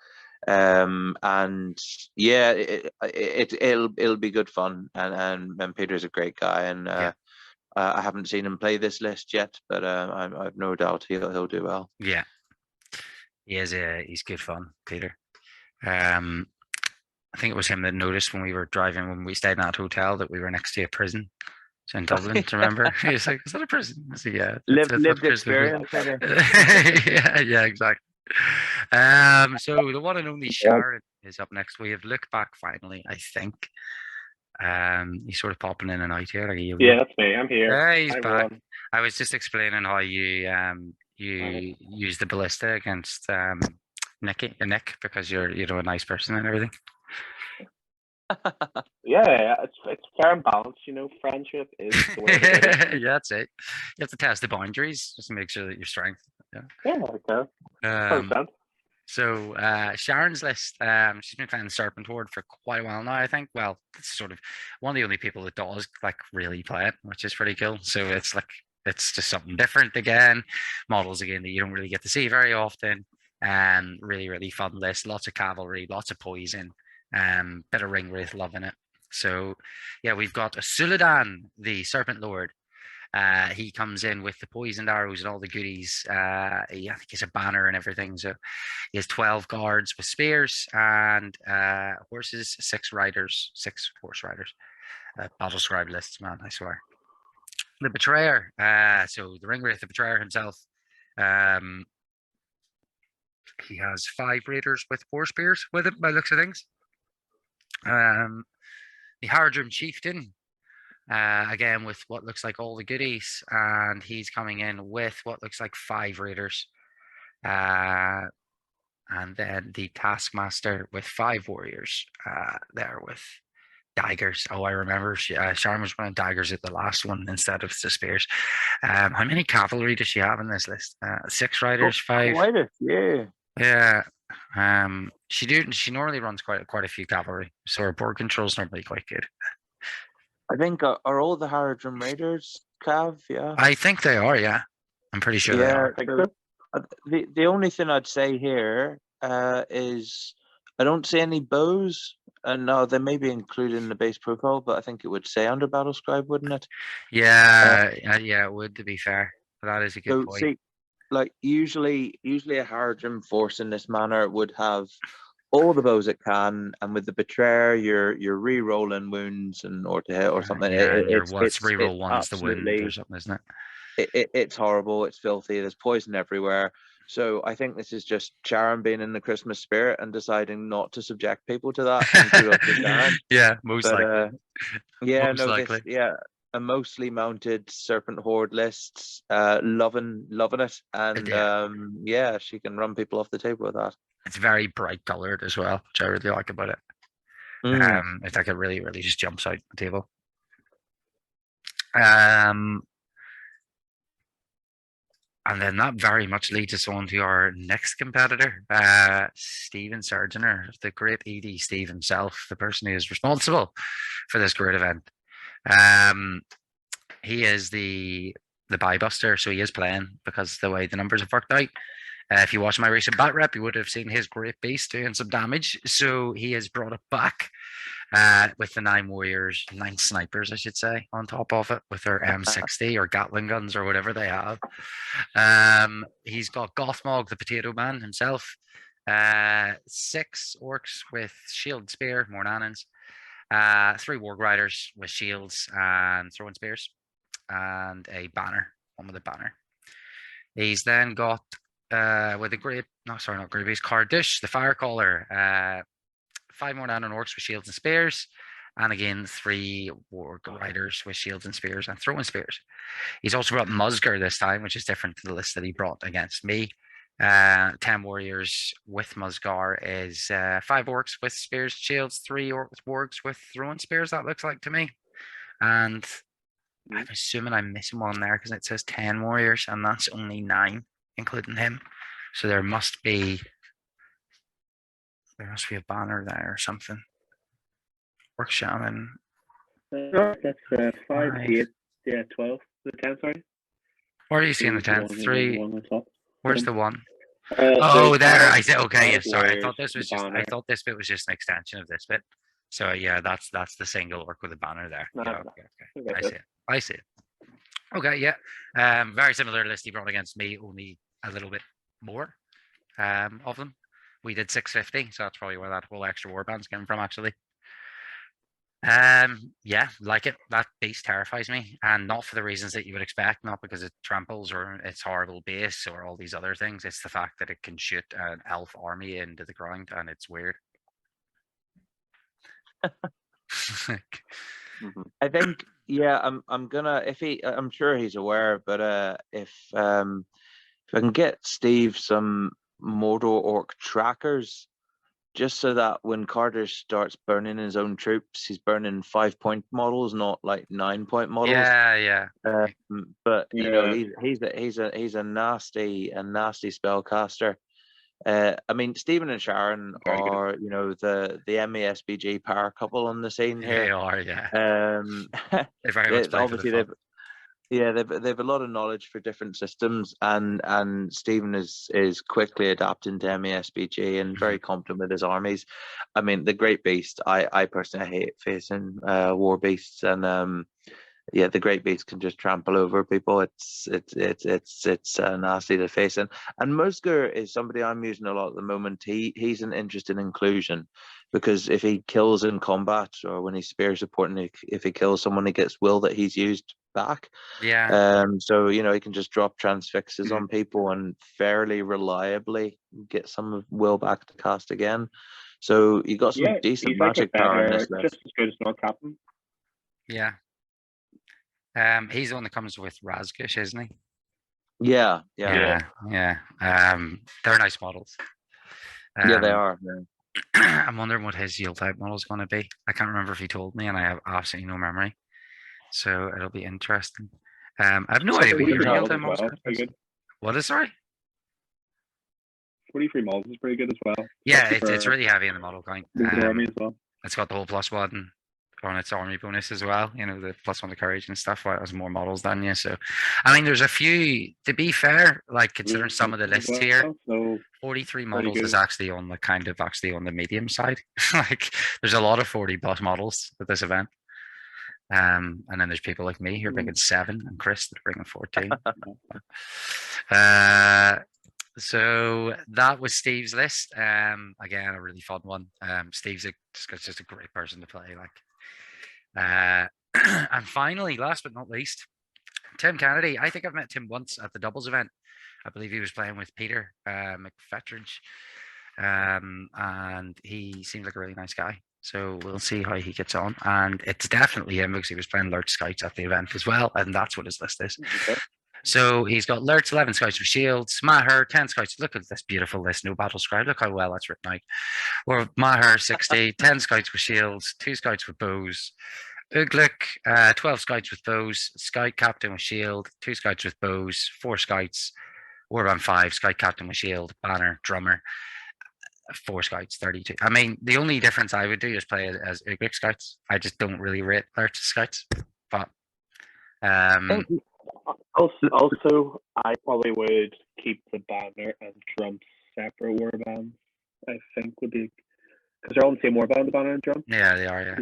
And yeah, it'll be good fun, and Peter's a great guy, and I haven't seen him play this list yet, but I've no doubt he'll do well. Yeah, he's good fun, Peter. I think it was him that noticed when we stayed in that hotel that we were next to a prison. So in Dublin, do you remember? He was like, "Is that a prison?" I said, "Yeah." Lived experience. Yeah, exactly. So the one and only Sharon is up next. We have looked back finally, I think. He's sort of popping in and out here. Yeah, that's me. I'm here. Yeah, he's back. I was just explaining how you use the ballista against Nick because you're a nice person and everything. Yeah, it's fair and balanced. Friendship is the way to do it. Yeah, that's it. You have to test the boundaries just to make sure that you're strength. Yeah, okay. 100%. So Sharon's list, she's been playing Serpent Horde for quite a while now, I think. Well, it's sort of one of the only people that does like really play it, which is pretty cool. So it's just something different again. Models again that you don't really get to see very often. Really, really fun list. Lots of cavalry, lots of poison, bit of ring wraith love in it. So yeah, we've got Suladan, the Serpent Lord. He comes in with the poisoned arrows and all the goodies. I think he's a banner and everything. So he has 12 guards with spears and horses, 6 horse riders. Battle scribe lists, man, I swear. The Betrayer. So the Ringwraith, the Betrayer himself. He has 5 raiders with 4 spears with him, by the looks of things. The Haradrim Chieftain. Again with what looks like all the goodies, and he's coming in with what looks like 5 raiders, and then the Taskmaster with 5 warriors there with daggers. I remember Sharon was running daggers at the last one instead of the spears. How many cavalry does she have in this list? 6 riders, 5. Yeah. She normally runs quite a few cavalry, so her board control is normally quite good. I think are all the Haradrim Raiders Cav? Yeah, I think they are. Yeah, I'm pretty sure they are. The only thing I'd say here is I don't see any bows. No, they may be included in the base profile, but I think it would say under Battle Scribe, wouldn't it? Yeah, yeah, it would. To be fair, that is a good point. See, like usually a Haradrim force in this manner would have all the bows it can, and with the Betrayer, you're re-rolling wounds or to hit or something. It's re-roll ones the wound or something, isn't it? It's horrible. It's filthy. There's poison everywhere. So I think this is just Sharon being in the Christmas spirit and deciding not to subject people to that. Yeah, most likely. Yeah, a mostly mounted Serpent Horde lists. Loving it, and yeah, she can run people off the table with that. It's very bright colored as well, which I really like about it. It's like it really, really just jumps out the table. And then that very much leads us on to our next competitor, Stephen Sarginer, the great ED Steve himself, the person who is responsible for this great event. He is the buy buster, so he is playing because the way the numbers have worked out. If you watch my recent bat rep, you would have seen his great beast doing some damage. So he has brought it back with the 9 warriors, 9 snipers, I should say, on top of it, with their M60 or Gatling guns or whatever they have. He's got Gothmog, the potato man himself, 6 orcs with shield spear, more nannins, 3 warg riders with shields and throwing spears, and a banner, one with a banner. He's then got with a great, not Gravy's Cardish, the fire caller, 5 more Nanon orcs with shields and spears, and again 3 warg riders with shields and spears and throwing spears. He's also brought Musger this time, which is different to the list that he brought against me. 10 warriors with Musgar is 5 orcs with spears, shields, 3 wargs with throwing spears. That looks like to me, and I'm assuming I'm missing one there because it says 10 warriors, and that's only 9, including him. So there must be a banner there or something. Orc shaman. That's 5, 8, 12. The 10, sorry. Where are you seeing the 10? 3. Where's the 1? Oh, there. I said okay. Yeah, sorry. I thought this bit was just an extension of this bit. So yeah, that's the single orc with a banner there. Yeah, okay. I see it. Okay, yeah. Very similar list he brought against me, only a little bit more of them. We did 650, so that's probably where that whole extra warband's came from, actually. Yeah, like it. That beast terrifies me, and not for the reasons that you would expect, not because it tramples or it's horrible base or all these other things. It's the fact that it can shoot an elf army into the ground, and it's weird. I think, yeah, I'm gonna, I'm sure he's aware, but if I can get Steve some Mordor Orc trackers, just so that when Carter starts burning his own troops, he's burning 5-point models, not like 9-point models. Yeah. But you know, he's a nasty spellcaster. I mean, Stephen and Sharon are, you know, the MESBG power couple on the scene here. They are, yeah. They very much obviously they've a lot of knowledge for different systems, and Stephen is quickly adapting to MESBG and very competent with his armies. I mean, the Great Beast, I personally hate facing war beasts, and yeah, the Great Beast can just trample over people. It's nasty to face. And Musger is somebody I'm using a lot at the moment. He's an interesting inclusion, because if he kills in combat or when he's spear supporting, if he kills someone, he gets will that he's used back. Yeah. So you know, he can just drop transfixes on people and fairly reliably get some will back to cast again. So you got some decent magic power in this list. Just as good as not captain. Yeah. He's the one that comes with Razgush, isn't he? Yeah. They're nice models. Yeah, they are. Yeah. I'm wondering what his yule-tide model is going to be. I can't remember if he told me, and I have absolutely no memory. So it'll be interesting. I have no idea what your yule-tide model is. What is, sorry? 43 models is pretty good as well. Yeah, it's really heavy in the model count. Army as well. It's got the whole +1 on its army bonus as well, you know, the +1 to courage and stuff. Well, it has more models than you. So I mean, there's a few, to be fair, like considering some of the lists here, 43 models is actually on the on the medium side. Like there's a lot of 40+ models at this event. And then there's people like me who are bringing 7, and Chris that are bringing 14. So that was Steve's list. Again, a really fun one. Steve's just a great person to play. Like, and finally, last but not least, Tim Kennedy. I think I've met Tim once at the doubles event. I believe he was playing with Peter McFetridge, and he seems like a really nice guy. So we'll see how he gets on. And it's definitely him because he was playing Lurch Scouts at the event as well, and that's what his list is. So he's got Lurtz, 11 scouts with shields, Maher, 10 scouts. Look at this beautiful list, no battle scribe. Look how well that's written out. Or Maher, 60, 10 scouts with shields, 2 scouts with bows. Uglik, 12 scouts with bows, scout captain with shield, 2 scouts with bows, 4 scouts, Warband 5, scout captain with shield, banner, drummer, 4 scouts, 32. I mean, the only difference I would do is play as Uglik scouts. I just don't really rate Lurtz scouts. But Also, I probably would keep the banner and drum separate warbands. I think would be because they're all the same warband, the banner and drum. Yeah, they are. Yeah.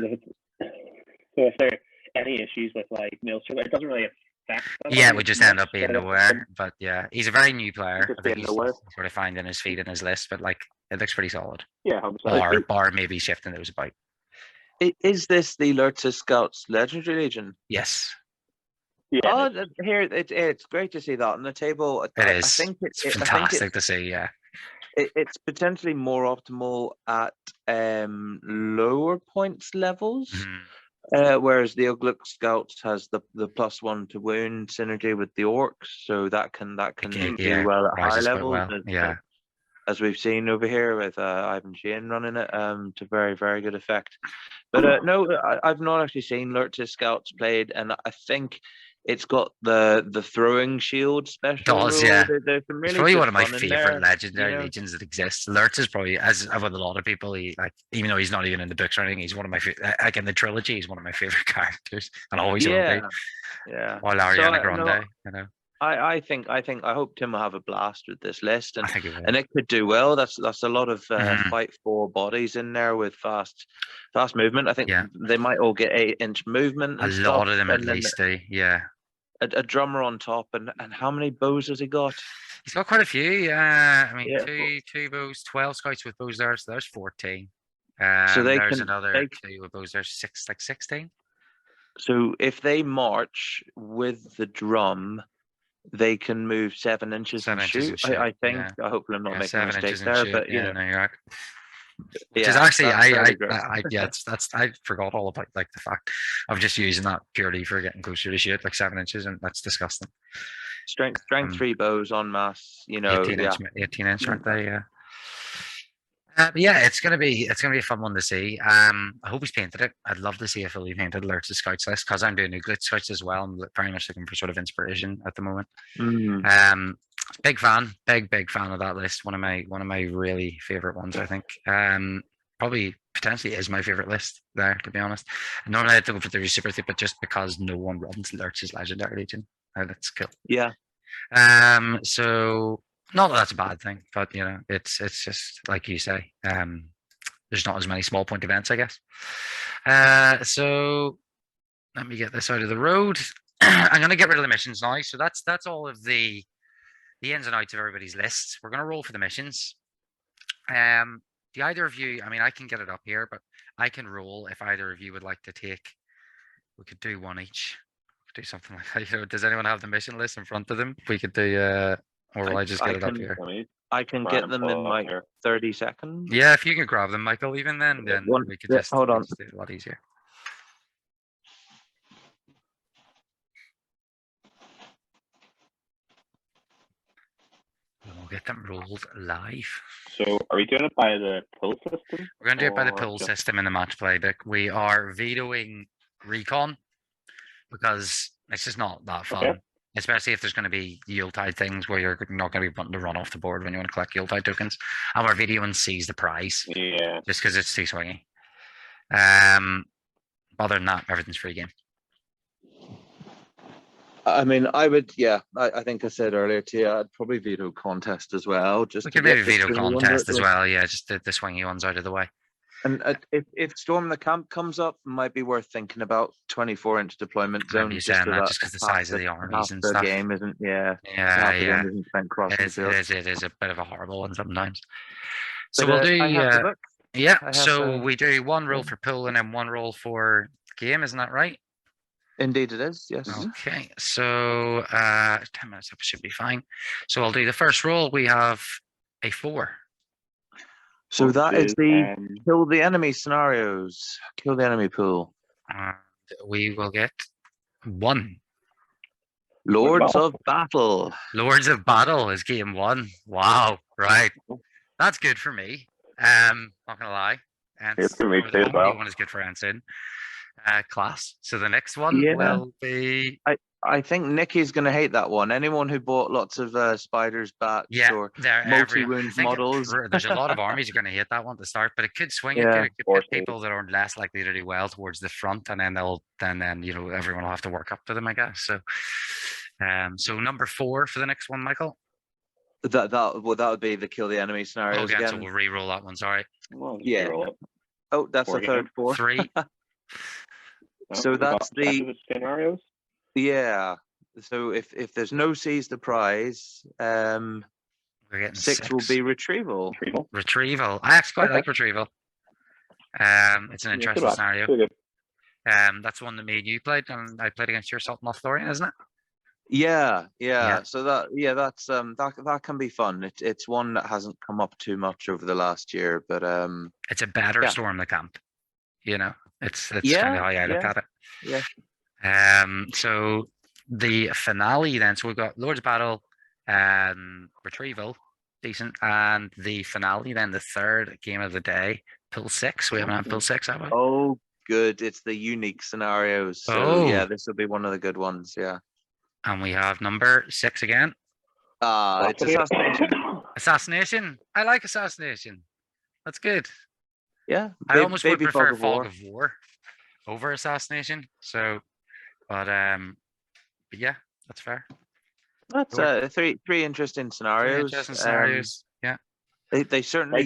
So if there are any issues with like Maelstrom, it doesn't really affect. Yeah, we just end up being nowhere. But yeah, he's a very new player. I think he's nowhere. sort of finding his feet in his list, but like it looks pretty solid. Yeah, Bar maybe shifting those about. Is this the Lurtz Scouts Legendary Legion? Yes. Yeah. Oh, here it's great to see that on the table. I think it's fantastic to see. Yeah. It's potentially more optimal at lower points levels, whereas the Uglik Scouts has the +1 to wound synergy with the orcs, so that can do well at high levels. Well. As we've seen over here with Ivan Shane running it to very, very good effect. But no, I've not actually seen Lurtz Scouts played, and I think it's got the throwing shield special. Does, yeah. There's some really it's probably good one of my fun in favorite there, legendary legions that exists. Lurtz is probably, as with a lot of people, he like even though he's not even in the books or anything, he's one of my like in the trilogy, he's one of my favorite characters, and always will be. Yeah. Or Ariana Grande, you know. I hope Tim will have a blast with this list, and it could do well. That's a lot of fight for bodies in there with fast movement. I think they might all get 8-inch movement. And lot of them at least do. Yeah. A drummer on top, and how many bows has he got? He's got quite a few. I mean, two bows, 12 scouts with bows there, so there's 14. So there's another 2 with bows. There's 16. So if they march with the drum, they can move 7 inches and shoot. I think. Yeah. Hopefully, I'm not making a mistake there. But you know, no, you're right. Which is actually, I forgot all about like the fact of just using that purely for getting closer to shoot, like 7 inches, and that's disgusting. Strength 3 bows en masse. You know, 18 inch, aren't they? Yeah. But yeah, it's gonna be a fun one to see. I hope he's painted it. I'd love to see a fully painted Lurtz Scouts list because I'm doing Uglik Scouts as well. I'm very much looking for sort of inspiration at the moment. Big fan of that list. One of my really favorite ones, I think. Probably potentially is my favorite list there, to be honest. Normally I'd go for the super thick, but just because no one runs Lurtz's Legendary Legion, that's cool. Yeah. So not that that's a bad thing, but you know, it's just like you say. There's not as many small point events, I guess. So let me get this out of the road. I'm gonna get rid of the missions now. So that's all of the ins and outs of everybody's lists. We're gonna roll for the missions. Do either of you? I mean, I can get it up here, but I can roll if either of you would like to take. We could do one each. Do something like that. You know, does anyone have the mission list in front of them? We could do. Or will I just get it up here? I can get them in like 30 seconds. Yeah, if you can grab them, Michael, even then we could just hold on. do it a lot easier. We'll get them rolled live. So are we doing it by the pull system? We're going to do it by the pull system in the match playbook. We are vetoing recon because it's just not that fun. Okay. Especially if there's going to be Yule-tide things where you're not going to be wanting to run off the board when you want to collect Yule-tide tokens. And we're videoing seize the prize. Yeah. Just because it's too swingy. Other than that, everything's free game. I mean, I would, I think I said earlier to you, I'd probably veto contest as well. Just we could maybe veto contest as well, yeah, just the swingy ones out of the way. And if Storm the Camp comes up, it might be worth thinking about 24-inch deployment zones. Just because the size of the armies and stuff. The game isn't, yeah. It is a bit of a horrible one sometimes. So we'll do, so we do one roll for pull and then one roll for game, isn't that right? Indeed it is, yes. Okay, so 10 minutes up should be fine. So I'll do the first roll. We have a 4. So that is the kill the enemy scenarios. Kill the enemy pool. We will get 1. Lords of Battle. Lords of Battle is game 1. Wow, right. That's good for me. Not gonna lie. It's good for me as well. One is good for Ensign. Class. So the next one will be. I think Nikki's going to hate that one. Anyone who bought lots of spiders, bats, or multi-wound models. There's a lot of armies who are going to hate that one to start, but it could swing. It could hit people that are less likely to do well towards the front, and then then you know, everyone will have to work up to them, I guess. So, so number 4 for the next one, Michael. That would be the kill the enemy scenarios again. So we'll re-roll that one. Sorry. Well, yeah. Oh, that's the third 4. 3. So that's the scenarios. Yeah. So if there's no seize the prize, we're getting 6 will be retrieval. Retrieval. I actually quite like retrieval. It's an interesting scenario. That's one that me and you played, and I played against your Sultan Lothlorien, isn't it? Yeah. So that's that can be fun. It's one that hasn't come up too much over the last year, but it's a better Storm the Camp. You know, it's kind of how I look at it. Yeah. So the finale then, so we've got Lord's Battle, Retrieval, decent, and the finale then, the third game of the day, Pool 6. We haven't had Pool 6, have we? Oh, good. It's the unique scenarios. So yeah, this will be one of the good ones. Yeah. And we have number 6 again. It's Assassination. Assassination. I like Assassination. That's good. Yeah. I almost would prefer Fog of War over Assassination. So, but yeah, that's fair. That's three interesting scenarios. Yeah. They certainly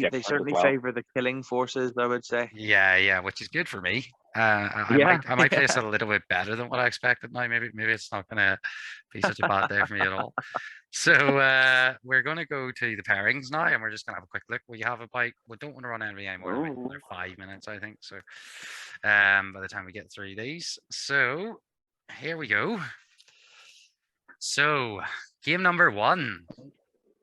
favor the killing forces, I would say. Yeah, which is good for me. I might play this a little bit better than what I expected now. Maybe it's not gonna be such a bad day for me at all. So we're gonna go to the pairings now, and we're just gonna have a quick look. We don't want to run any anymore. Another 5 minutes, I think. So by the time we get through these, so here we go. So game number 1,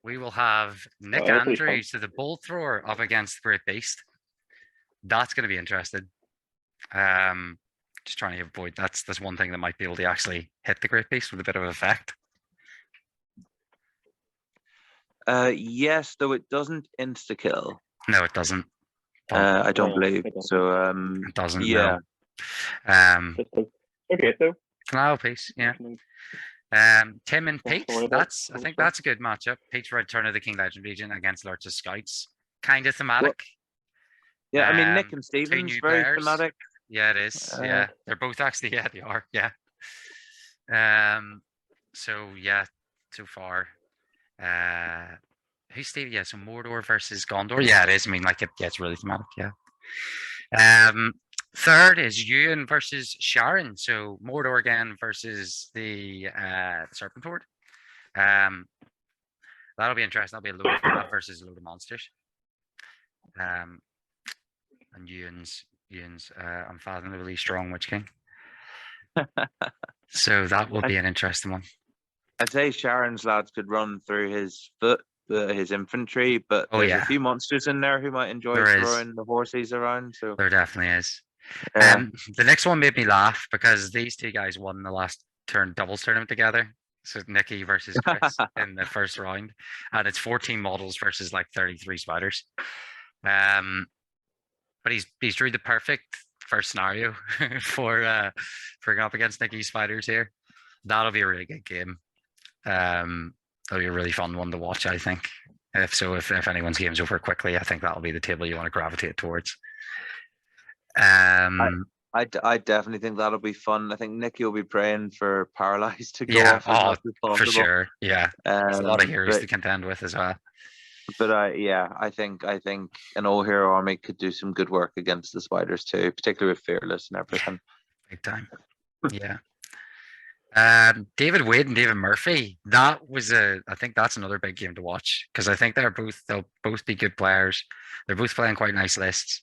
we will have Nick Andrews to the bolt thrower up against the Great Beast. That's going to be interesting. Just trying to avoid that's one thing that might be able to actually hit the Great Beast with a bit of effect. Yes, though it doesn't insta kill. No, it doesn't. I don't believe so. It doesn't. Yeah. No. Okay, so Canal piece. Yeah. Tim and Pete. I think that's a good matchup. Pete's Return of the King Legend Legion against Lurch's Scouts. Kind of thematic. Yeah, I mean Nick and Stevens very thematic. Yeah, it is. Yeah, they're both actually. Yeah, they are. Yeah. So yeah, so far. Who's Stevie? Yeah, so Mordor versus Gondor. Yeah, it is. I mean, like it's really thematic. Yeah. Third is Ewan versus Sharon. So Mordor again versus the Serpent Horde. That'll be interesting. That'll be a load of versus a load of monsters. And Ewan's unfathomably strong Witch King. So that will be an interesting one. I'd say Sharon's lads could run through his foot, his infantry, but there's a few monsters in there who might enjoy throwing the horses around. So there definitely is. The next one made me laugh because these two guys won the last doubles tournament together. So Nicky versus Chris in the first round, and it's 14 models versus like 33 spiders. But he's drew the perfect first scenario for going up against Nicky's spiders here. That'll be a really good game. That'll be a really fun one to watch, I think. If anyone's game's over quickly, I think that'll be the table you want to gravitate towards. I definitely think that'll be fun. I think Nicky will be praying for Paralyzed to go off as much as possible. For sure. Yeah, there's a lot of heroes to contend with as well. But I think an all hero army could do some good work against the spiders too, particularly with Fearless and everything. Big time. Yeah. David Wade and David Murphy. I think that's another big game to watch because I think they'll both be good players. They're both playing quite nice lists.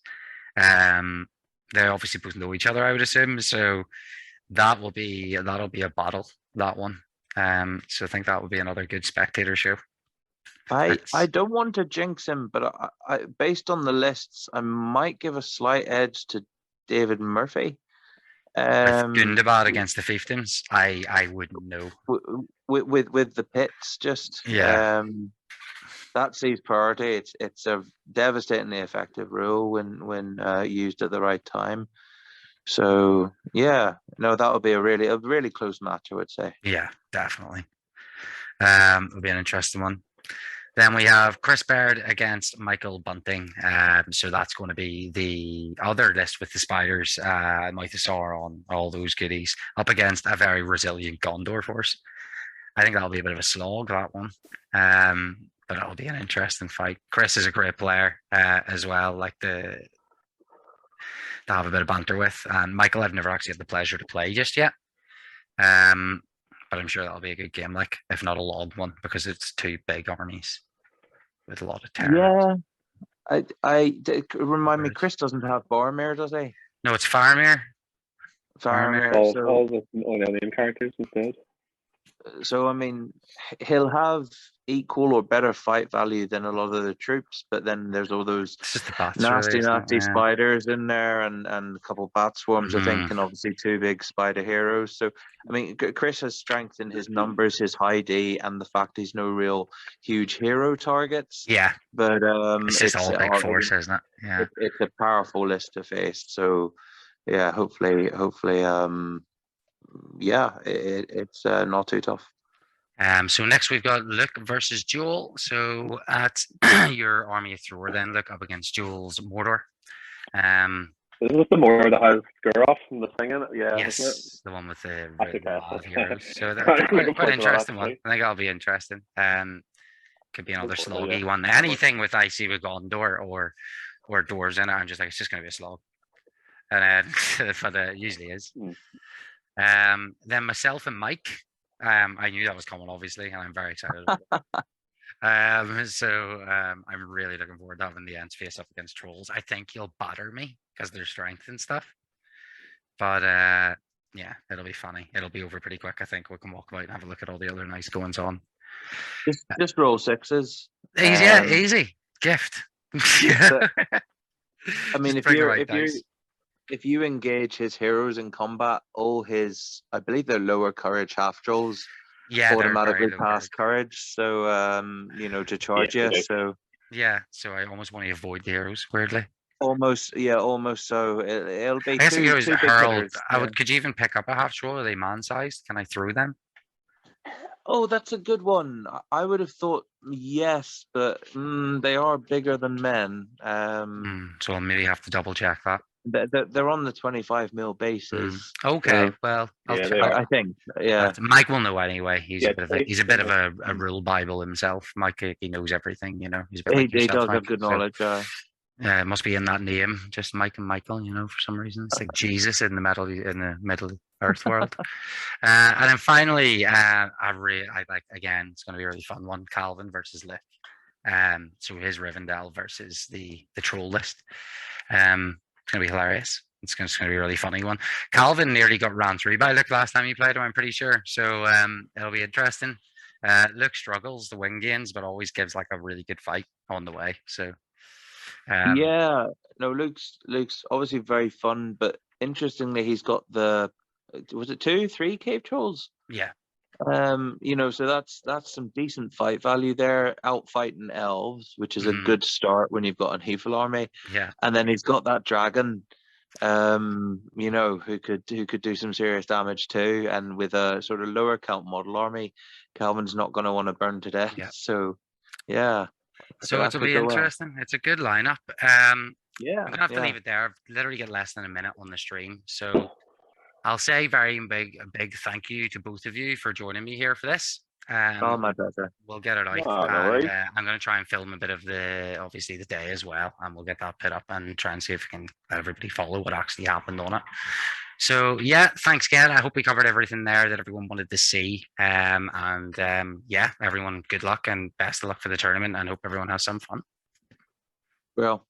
They obviously both know each other, I would assume. So that'll be a battle, that one. So I think that will be another good spectator show. I don't want to jinx him, but I based on the lists, I might give a slight edge to David Murphy. Gundabad against the fiefdoms, I wouldn't know. With the pits, just that's his priority. It's a devastatingly effective rule when used at the right time. So yeah, no, that would be a really close match, I would say. Yeah, definitely. It'll be an interesting one. Then we have Chris Baird against Michael Bunting. So that's going to be the other list with the spiders, Mythosaur, all those goodies, up against a very resilient Gondor force. I think that'll be a bit of a slog, that one. But it'll be an interesting fight. Chris is a great player as well, like to have a bit of banter with. And Michael, I've never actually had the pleasure to play just yet. But I'm sure that'll be a good game, like if not a log one, because it's two big armies with a lot of terror. Yeah, remind me. Chris doesn't have Boromir, does he? No, it's Faramir. Faramir. All the name characters instead. So I mean, he'll have equal or better fight value than a lot of the troops, but then there's all those nasty spiders in there, and a couple of bat swarms, I think, and obviously two big spider heroes. So I mean, Chris has strength in his numbers, his high D, and the fact he's no real huge hero targets. Yeah, but it's just all big force, isn't it? Yeah, it's a powerful list to face. So yeah, hopefully, yeah, it's not too tough. So next we've got Luke versus Joel. So at your army of Thor, then Luke up against Joel's Mordor. This is the Mordor that has Gurroff from the thing in it. Yeah, yes, the one with the bad heroes. So that's quite interesting one. I think that'll be interesting. Could be another sloggy one. Anything with Icy with Gondor or doors in it, I'm just like, it's just going to be a slog, and but it usually is. Then myself and Mike. I knew that was coming, obviously, and I'm very excited about it. So I'm really looking forward to having the Ents face up against Trolls. I think you'll batter me because their strength and stuff. But yeah, it'll be funny. It'll be over pretty quick. I think we can walk out and have a look at all the other nice goings on. Just roll sixes. Easy. Gift. Yeah. I mean, if you engage his heroes in combat, all his, I believe they're lower courage half trolls, automatically pass courage. So to charge you. So yeah, so I almost want to avoid the heroes, weirdly. Almost so. It'll be. I guess two big hurled. Could you even pick up a half troll? Are they man-sized? Can I throw them? Oh, that's a good one. I would have thought yes, but they are bigger than men. So I'll maybe have to double check that. They're on the 25 mil bases. Okay, well, I think, yeah. Mike will know anyway. He's a bit of a rule bible himself. Mike, he knows everything. He's a bit like yourself, he does Mike, have good knowledge. It must be in that name, just Mike and Michael. For some reason, it's like Jesus in the Middle Earth world. And then finally, I like, again, it's going to be a really fun one. Calvin versus Lick. So his Rivendell versus the troll list. It's going to be hilarious. It's going to be a really funny one. Calvin nearly got ran through by Luke last time he played him, I'm pretty sure. So it'll be interesting. Luke struggles the wing gains, but always gives like a really good fight on the way. So yeah, no, Luke's obviously very fun, but interestingly, he's got was it 2-3 cave trolls? Yeah. So that's some decent fight value there, out fighting elves, which is a good start when you've got an Hefel army. Yeah. And then he's got that dragon, who could do some serious damage too. And with a sort of lower count model army, Calvin's not going to want to burn to death. Yeah. So yeah. So it'll be interesting. It's a good lineup. Yeah. I'm gonna have to leave it there. I've literally got less than a minute on the stream. So I'll say a big thank you to both of you for joining me here for this. My pleasure. We'll get it out. I'm going to try and film a bit of obviously the day as well, and we'll get that put up and try and see if we can let everybody follow what actually happened on it. So yeah, thanks again. I hope we covered everything there that everyone wanted to see. Yeah, everyone, good luck and best of luck for the tournament, and hope everyone has some fun. Well,